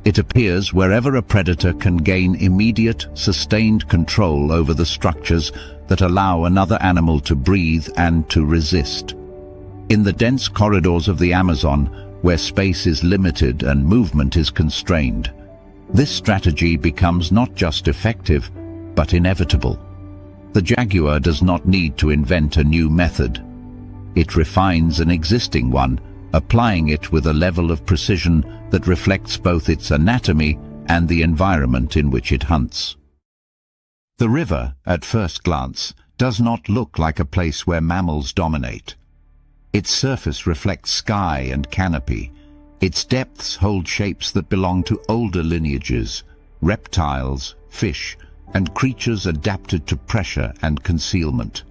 It appears wherever a predator can gain immediate, sustained control over the structures that allow another animal to breathe and to resist. In the dense corridors of the Amazon, where space is limited and movement is constrained, this strategy becomes not just effective, but inevitable. The jaguar does not need to invent a new method. It refines an existing one, applying it with a level of precision that reflects both its anatomy and the environment in which it hunts. The river, at first glance, does not look like a place where mammals dominate. Its surface reflects sky and canopy. Its depths hold shapes that belong to older lineages, reptiles, fish, and creatures adapted to pressure and concealment.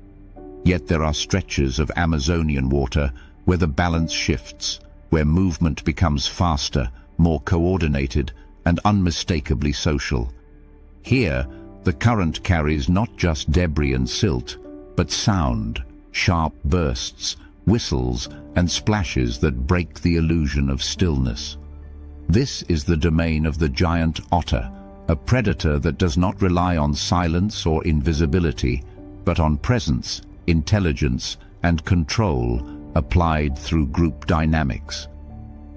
Yet there are stretches of Amazonian water where the balance shifts, where movement becomes faster, more coordinated, and unmistakably social. Here, the current carries not just debris and silt, but sound, sharp bursts, whistles, and splashes that break the illusion of stillness. This is the domain of the giant otter, a predator that does not rely on silence or invisibility, but on presence, intelligence, and control applied through group dynamics.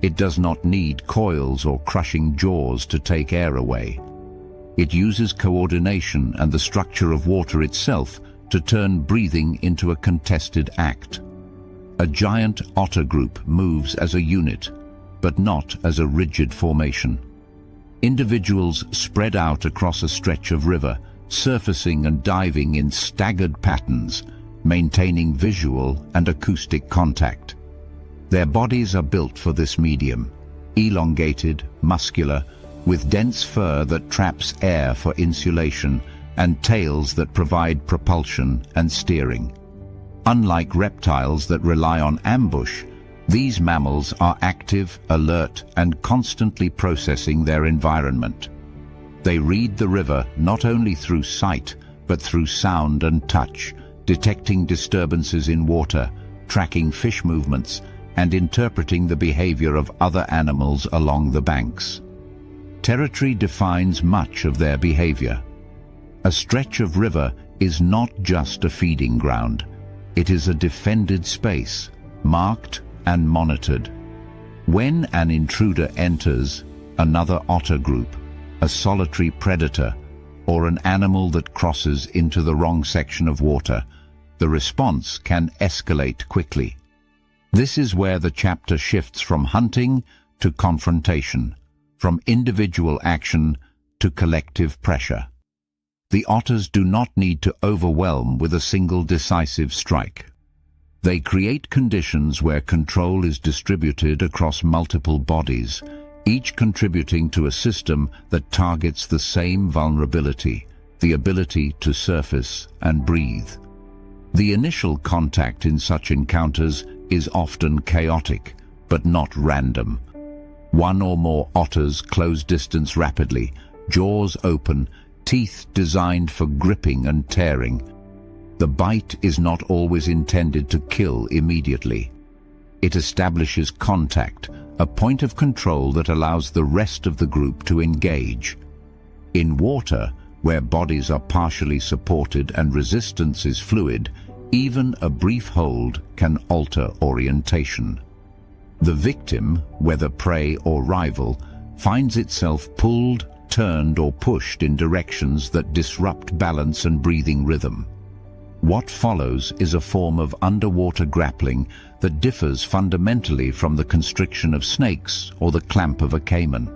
It does not need coils or crushing jaws to take air away. It uses coordination and the structure of water itself to turn breathing into a contested act. A giant otter group moves as a unit, but not as a rigid formation. Individuals spread out across a stretch of river, surfacing and diving in staggered patterns, maintaining visual and acoustic contact. Their bodies are built for this medium, elongated, muscular, with dense fur that traps air for insulation and tails that provide propulsion and steering. Unlike reptiles that rely on ambush, these mammals are active, alert, and constantly processing their environment. They read the river not only through sight, but through sound and touch, detecting disturbances in water, tracking fish movements, and interpreting the behavior of other animals along the banks. Territory defines much of their behavior. A stretch of river is not just a feeding ground. It is a defended space, marked and monitored. When an intruder enters, another otter group, a solitary predator, or an animal that crosses into the wrong section of water, the response can escalate quickly. This is where the chapter shifts from hunting to confrontation, from individual action to collective pressure. The otters do not need to overwhelm with a single decisive strike. They create conditions where control is distributed across multiple bodies, each contributing to a system that targets the same vulnerability, the ability to surface and breathe. The initial contact in such encounters is often chaotic, but not random. One or more otters close distance rapidly, jaws open, teeth designed for gripping and tearing. The bite is not always intended to kill immediately. It establishes contact, a point of control that allows the rest of the group to engage. In water, where bodies are partially supported and resistance is fluid, even a brief hold can alter orientation. The victim, whether prey or rival, finds itself pulled, turned or pushed in directions that disrupt balance and breathing rhythm. What follows is a form of underwater grappling that differs fundamentally from the constriction of snakes or the clamp of a caiman.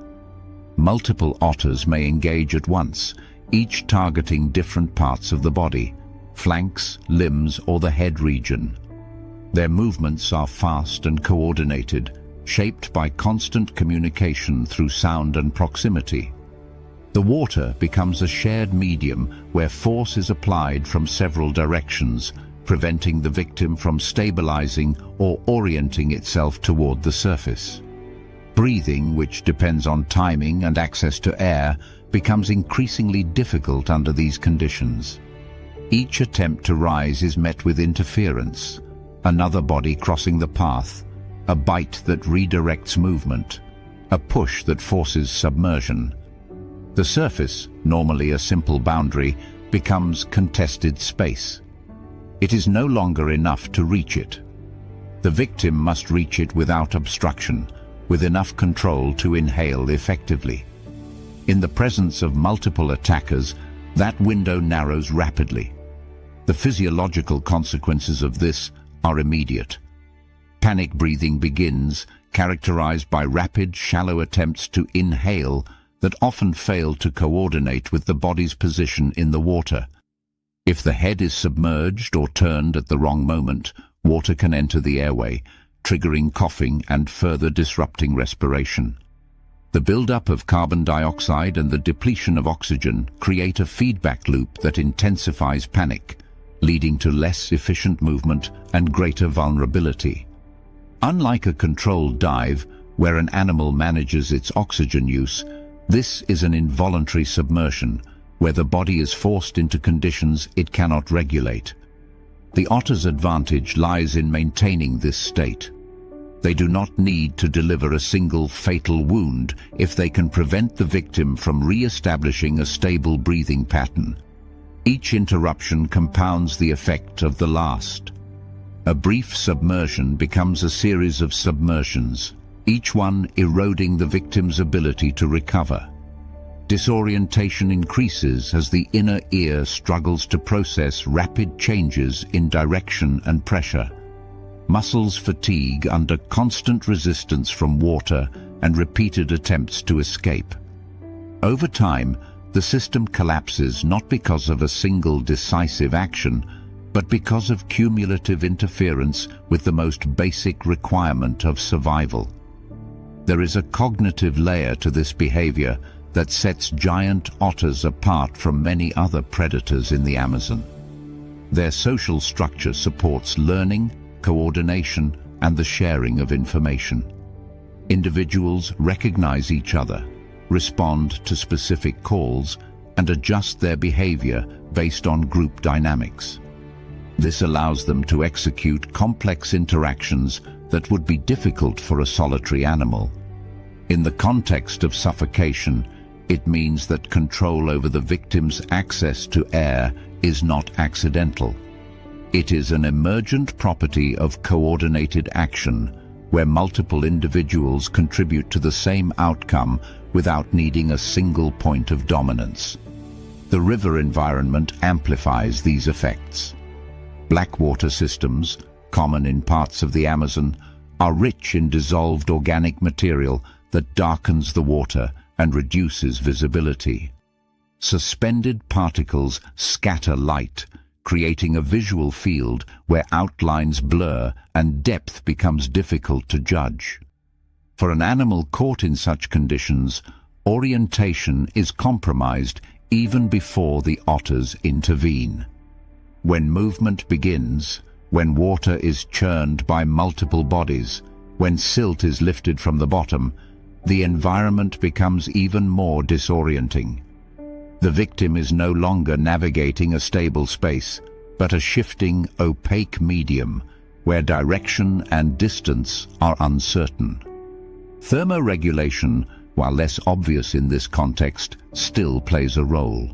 Multiple otters may engage at once, each targeting different parts of the body, flanks, limbs, or the head region. Their movements are fast and coordinated, shaped by constant communication through sound and proximity. The water becomes a shared medium where force is applied from several directions, preventing the victim from stabilizing or orienting itself toward the surface. Breathing, which depends on timing and access to air, becomes increasingly difficult under these conditions. Each attempt to rise is met with interference, another body crossing the path, a bite that redirects movement, a push that forces submersion. The surface, normally a simple boundary, becomes contested space. It is no longer enough to reach it. The victim must reach it without obstruction, with enough control to inhale effectively. In the presence of multiple attackers, that window narrows rapidly. The physiological consequences of this are immediate. Panic breathing begins, characterized by rapid, shallow attempts to inhale that often fail to coordinate with the body's position in the water. If the head is submerged or turned at the wrong moment, water can enter the airway, triggering coughing and further disrupting respiration. The buildup of carbon dioxide and the depletion of oxygen create a feedback loop that intensifies panic, leading to less efficient movement and greater vulnerability. Unlike a controlled dive, where an animal manages its oxygen use, this is an involuntary submersion, where the body is forced into conditions it cannot regulate. The otter's advantage lies in maintaining this state. They do not need to deliver a single fatal wound if they can prevent the victim from re-establishing a stable breathing pattern. Each interruption compounds the effect of the last. A brief submersion becomes a series of submersions, each one eroding the victim's ability to recover. Disorientation increases as the inner ear struggles to process rapid changes in direction and pressure. Muscles fatigue under constant resistance from water and repeated attempts to escape. Over time, the system collapses not because of a single decisive action, but because of cumulative interference with the most basic requirement of survival. There is a cognitive layer to this behavior that sets giant otters apart from many other predators in the Amazon. Their social structure supports learning, coordination, and the sharing of information. Individuals recognize each other, respond to specific calls, and adjust their behavior based on group dynamics. This allows them to execute complex interactions that would be difficult for a solitary animal. In the context of suffocation, it means that control over the victim's access to air is not accidental. It is an emergent property of coordinated action, where multiple individuals contribute to the same outcome without needing a single point of dominance. The river environment amplifies these effects. Blackwater systems, common in parts of the Amazon, are rich in dissolved organic material that darkens the water and reduces visibility. Suspended particles scatter light, creating a visual field where outlines blur and depth becomes difficult to judge. For an animal caught in such conditions, orientation is compromised even before the otters intervene. When movement begins, when water is churned by multiple bodies, when silt is lifted from the bottom, the environment becomes even more disorienting. The victim is no longer navigating a stable space, but a shifting, opaque medium where direction and distance are uncertain. Thermoregulation, while less obvious in this context, still plays a role.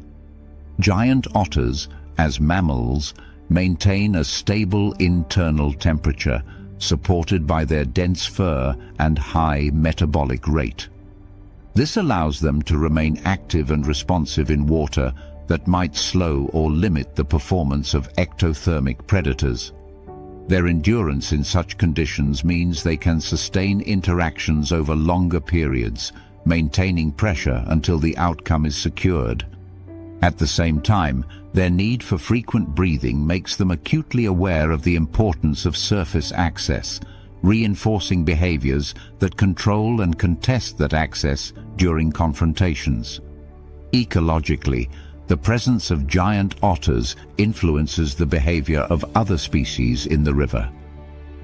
Giant otters, as mammals, maintain a stable internal temperature supported by their dense fur and high metabolic rate. This allows them to remain active and responsive in water that might slow or limit the performance of ectothermic predators. Their endurance in such conditions means they can sustain interactions over longer periods, maintaining pressure until the outcome is secured. At the same time, their need for frequent breathing makes them acutely aware of the importance of surface access, reinforcing behaviors that control and contest that access during confrontations. Ecologically, the presence of giant otters influences the behavior of other species in the river.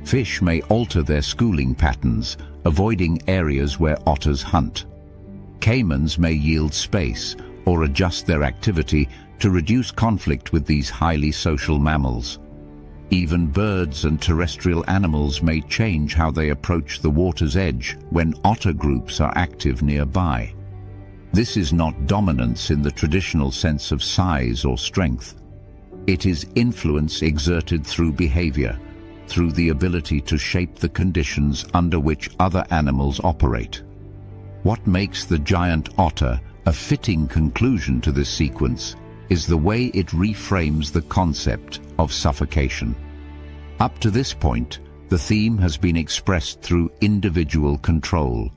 Fish may alter their schooling patterns, avoiding areas where otters hunt. Caimans may yield space or adjust their activity to reduce conflict with these highly social mammals. Even birds and terrestrial animals may change how they approach the water's edge when otter groups are active nearby. This is not dominance in the traditional sense of size or strength. It is influence exerted through behavior, through the ability to shape the conditions under which other animals operate. What makes the giant otter a fitting conclusion to this sequence is the way it reframes the concept of suffocation. Up to this point, the theme has been expressed through individual control,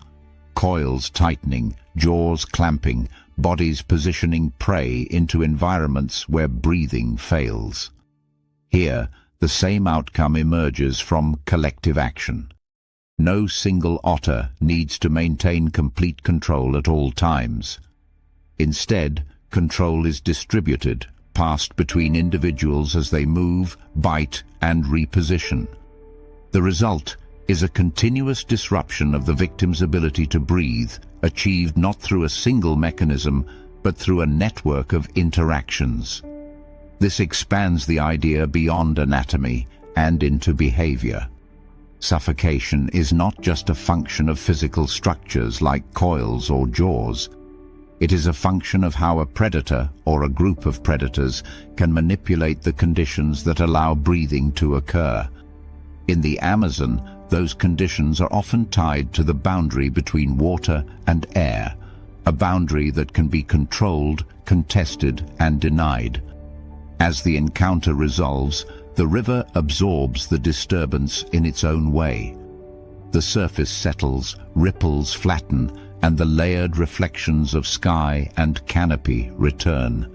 coils tightening, jaws clamping, bodies positioning prey into environments where breathing fails. Here, the same outcome emerges from collective action. No single otter needs to maintain complete control at all times. Instead, control is distributed, passed between individuals as they move, bite, and reposition. The result is a continuous disruption of the victim's ability to breathe, achieved not through a single mechanism, but through a network of interactions. This expands the idea beyond anatomy and into behavior. Suffocation is not just a function of physical structures like coils or jaws. It is a function of how a predator or a group of predators can manipulate the conditions that allow breathing to occur. In the Amazon, those conditions are often tied to the boundary between water and air, a boundary that can be controlled, contested, and denied. As the encounter resolves, the river absorbs the disturbance in its own way. The surface settles, ripples flatten, and the layered reflections of sky and canopy return.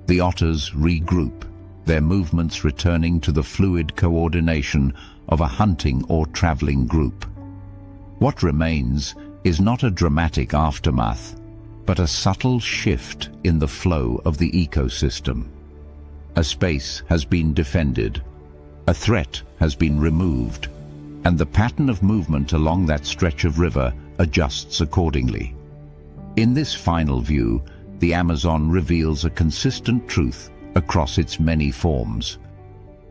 The otters regroup, their movements returning to the fluid coordination of a hunting or traveling group. What remains is not a dramatic aftermath, but a subtle shift in the flow of the ecosystem. A space has been defended, a threat has been removed, and the pattern of movement along that stretch of river adjusts accordingly. In this final view, the Amazon reveals a consistent truth across its many forms.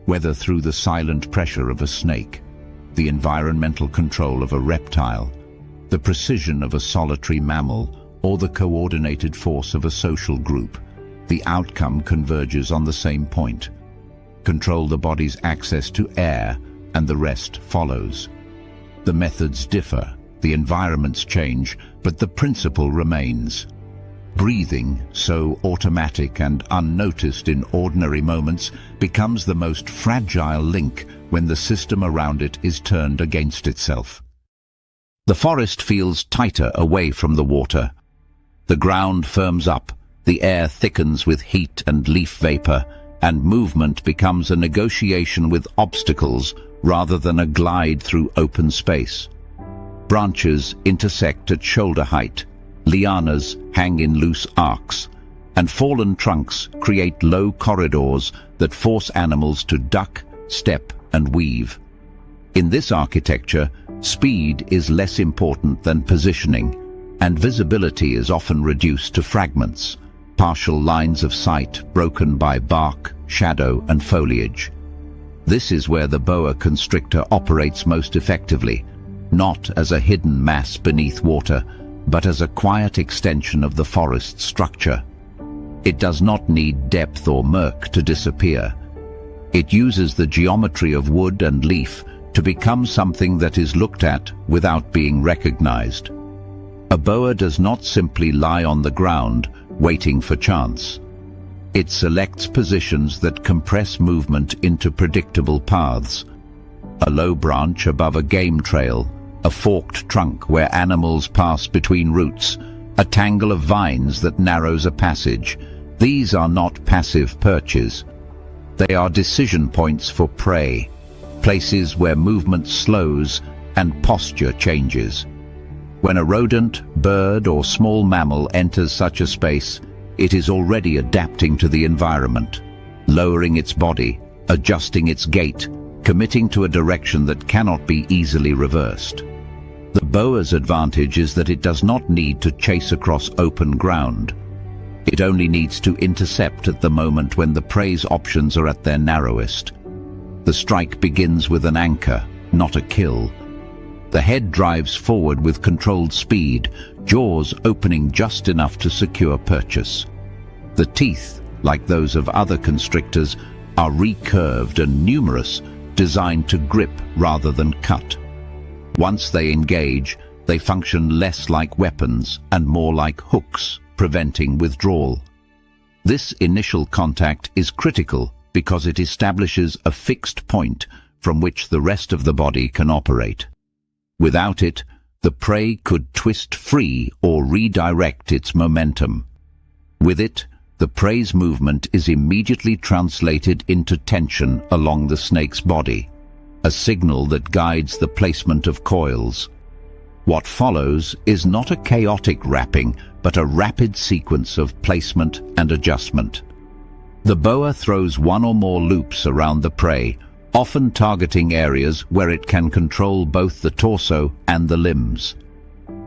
Whether through the silent pressure of a snake, the environmental control of a reptile, the precision of a solitary mammal, or the coordinated force of a social group, the outcome converges on the same point. Control the body's access to air, and the rest follows. The methods differ, the environments change, but the principle remains. Breathing, so automatic and unnoticed in ordinary moments, becomes the most fragile link when the system around it is turned against itself. The forest feels tighter away from the water. The ground firms up, the air thickens with heat and leaf vapor, and movement becomes a negotiation with obstacles rather than a glide through open space. Branches intersect at shoulder height, lianas hang in loose arcs, and fallen trunks create low corridors that force animals to duck, step, and weave. In this architecture, speed is less important than positioning, and visibility is often reduced to fragments, partial lines of sight broken by bark, shadow, and foliage. This is where the boa constrictor operates most effectively, not as a hidden mass beneath water, but as a quiet extension of the forest structure. It does not need depth or murk to disappear. It uses the geometry of wood and leaf to become something that is looked at without being recognized. A boa does not simply lie on the ground, waiting for chance. It selects positions that compress movement into predictable paths. A low branch above a game trail, a forked trunk where animals pass between roots, a tangle of vines that narrows a passage. These are not passive perches. They are decision points for prey, places where movement slows and posture changes. When a rodent, bird, or small mammal enters such a space, it is already adapting to the environment, lowering its body, adjusting its gait, committing to a direction that cannot be easily reversed. The boa's advantage is that it does not need to chase across open ground. It only needs to intercept at the moment when the prey's options are at their narrowest. The strike begins with an anchor, not a kill. The head drives forward with controlled speed, jaws opening just enough to secure purchase. The teeth, like those of other constrictors, are recurved and numerous, designed to grip rather than cut. Once they engage, they function less like weapons and more like hooks, preventing withdrawal. This initial contact is critical because it establishes a fixed point from which the rest of the body can operate. Without it, the prey could twist free or redirect its momentum. With it, the prey's movement is immediately translated into tension along the snake's body, a signal that guides the placement of coils. What follows is not a chaotic wrapping, but a rapid sequence of placement and adjustment. The boa throws one or more loops around the prey, often targeting areas where it can control both the torso and the limbs.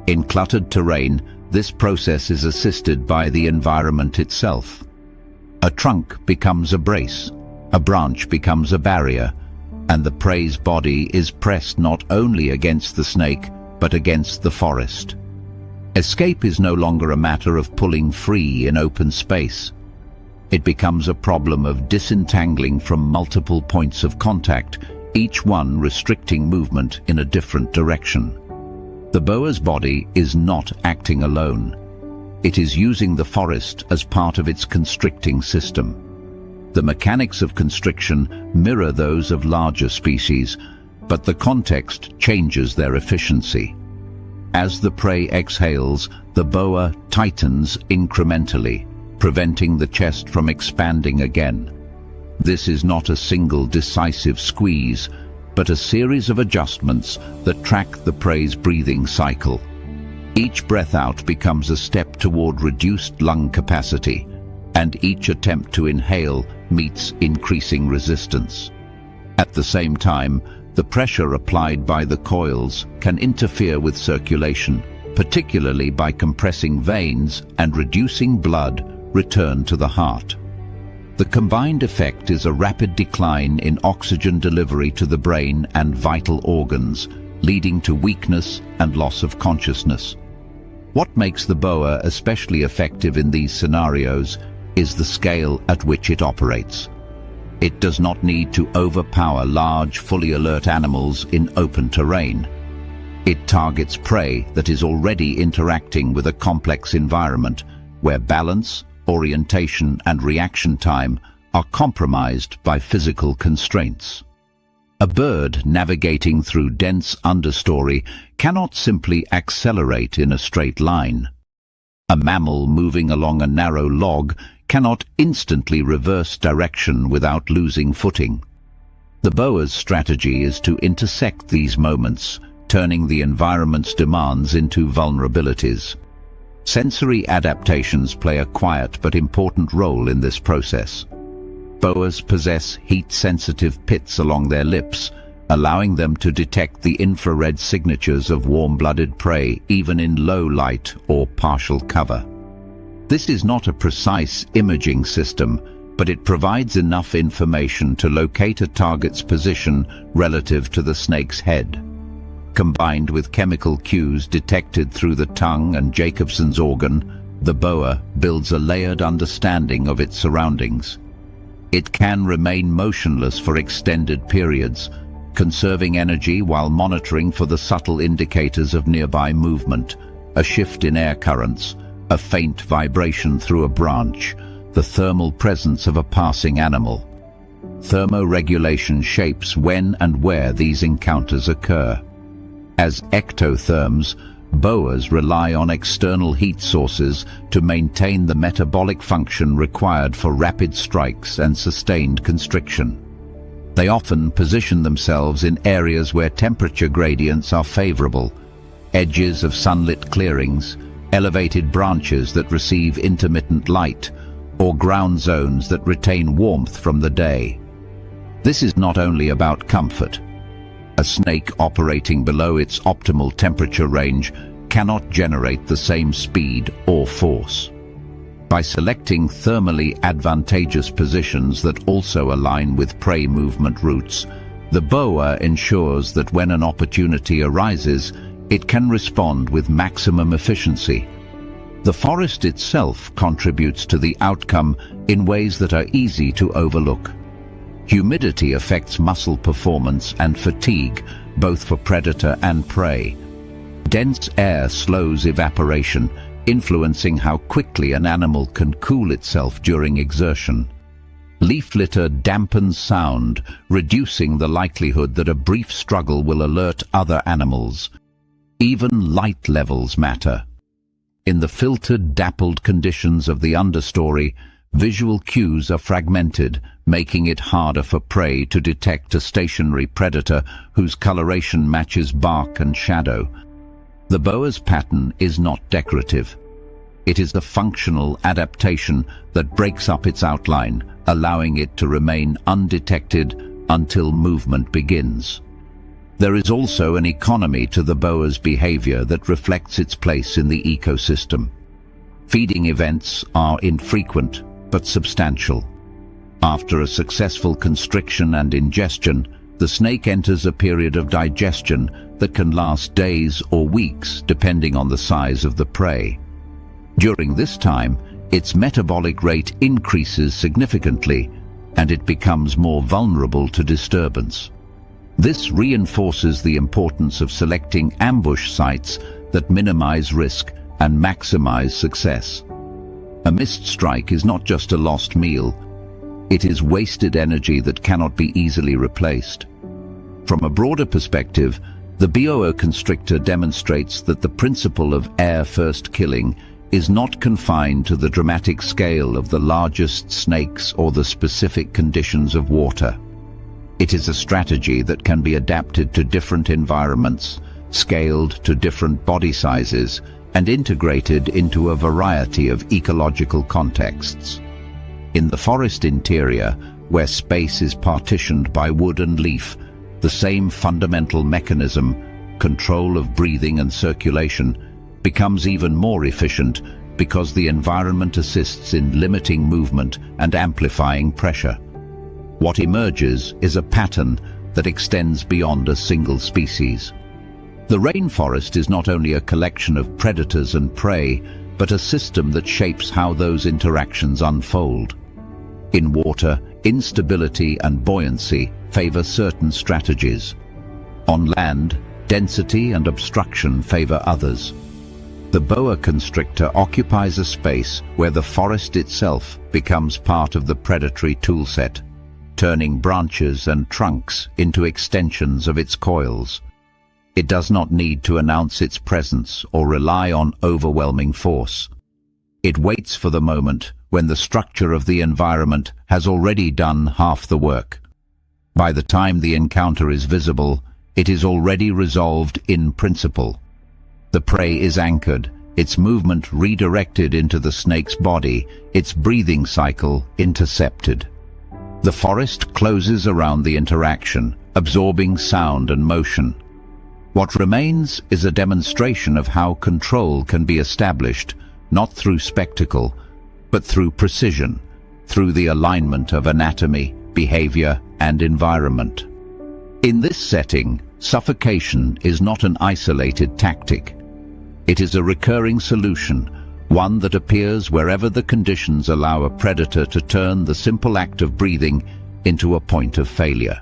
In cluttered terrain, this process is assisted by the environment itself. A trunk becomes a brace, a branch becomes a barrier, and the prey's body is pressed not only against the snake, but against the forest. Escape is no longer a matter of pulling free in open space. It becomes a problem of disentangling from multiple points of contact, each one restricting movement in a different direction. The boa's body is not acting alone. It is using the forest as part of its constricting system. The mechanics of constriction mirror those of larger species, but the context changes their efficiency. As the prey exhales, the boa tightens incrementally, preventing the chest from expanding again. This is not a single decisive squeeze, but a series of adjustments that track the prey's breathing cycle. Each breath out becomes a step toward reduced lung capacity, and each attempt to inhale meets increasing resistance. At the same time, the pressure applied by the coils can interfere with circulation, particularly by compressing veins and reducing blood return to the heart. The combined effect is a rapid decline in oxygen delivery to the brain and vital organs, leading to weakness and loss of consciousness. What makes the boa especially effective in these scenarios is the scale at which it operates. It does not need to overpower large, fully alert animals in open terrain. It targets prey that is already interacting with a complex environment where balance, orientation, and reaction time are compromised by physical constraints. A bird navigating through dense understory cannot simply accelerate in a straight line. A mammal moving along a narrow log cannot instantly reverse direction without losing footing. The boa's strategy is to intersect these moments, turning the environment's demands into vulnerabilities. Sensory adaptations play a quiet but important role in this process. Boas possess heat-sensitive pits along their lips, allowing them to detect the infrared signatures of warm-blooded prey even in low light or partial cover. This is not a precise imaging system, but it provides enough information to locate a target's position relative to the snake's head. Combined with chemical cues detected through the tongue and Jacobson's organ, the boa builds a layered understanding of its surroundings. It can remain motionless for extended periods, conserving energy while monitoring for the subtle indicators of nearby movement, a shift in air currents, a faint vibration through a branch, the thermal presence of a passing animal. Thermoregulation shapes when and where these encounters occur. As ectotherms, boas rely on external heat sources to maintain the metabolic function required for rapid strikes and sustained constriction. They often position themselves in areas where temperature gradients are favorable, edges of sunlit clearings, elevated branches that receive intermittent light, or ground zones that retain warmth from the day. This is not only about comfort. A snake operating below its optimal temperature range cannot generate the same speed or force. By selecting thermally advantageous positions that also align with prey movement routes, the boa ensures that when an opportunity arises, it can respond with maximum efficiency. The forest itself contributes to the outcome in ways that are easy to overlook. Humidity affects muscle performance and fatigue, both for predator and prey. Dense air slows evaporation, influencing how quickly an animal can cool itself during exertion. Leaf litter dampens sound, reducing the likelihood that a brief struggle will alert other animals. Even light levels matter. In the filtered, dappled conditions of the understory, visual cues are fragmented, making it harder for prey to detect a stationary predator whose coloration matches bark and shadow. The boa's pattern is not decorative. It is a functional adaptation that breaks up its outline, allowing it to remain undetected until movement begins. There is also an economy to the boa's behavior that reflects its place in the ecosystem. Feeding events are infrequent but substantial. After a successful constriction and ingestion, the snake enters a period of digestion that can last days or weeks depending on the size of the prey. During this time, its metabolic rate increases significantly and it becomes more vulnerable to disturbance. This reinforces the importance of selecting ambush sites that minimize risk and maximize success. A missed strike is not just a lost meal, it is wasted energy that cannot be easily replaced. From a broader perspective, the boa constrictor demonstrates that the principle of air-first killing is not confined to the dramatic scale of the largest snakes or the specific conditions of water. It is a strategy that can be adapted to different environments, scaled to different body sizes, and integrated into a variety of ecological contexts. In the forest interior, where space is partitioned by wood and leaf, the same fundamental mechanism, control of breathing and circulation, becomes even more efficient because the environment assists in limiting movement and amplifying pressure. What emerges is a pattern that extends beyond a single species. The rainforest is not only a collection of predators and prey, but a system that shapes how those interactions unfold. In water, instability and buoyancy favor certain strategies. On land, Density and obstruction favor others. The boa constrictor occupies a space where the forest itself becomes part of the predatory toolset, turning branches and trunks into extensions of its coils. It does not need to announce its presence or rely on overwhelming force. It waits for the moment when the structure of the environment has already done half the work. By the time the encounter is visible, it is already resolved in principle. The prey is anchored, its movement redirected into the snake's body, its breathing cycle intercepted. The forest closes around the interaction, absorbing sound and motion. What remains is a demonstration of how control can be established, not through spectacle, but through precision, through the alignment of anatomy, behavior, and environment. In this setting, suffocation is not an isolated tactic. It is a recurring solution, one that appears wherever the conditions allow a predator to turn the simple act of breathing into a point of failure.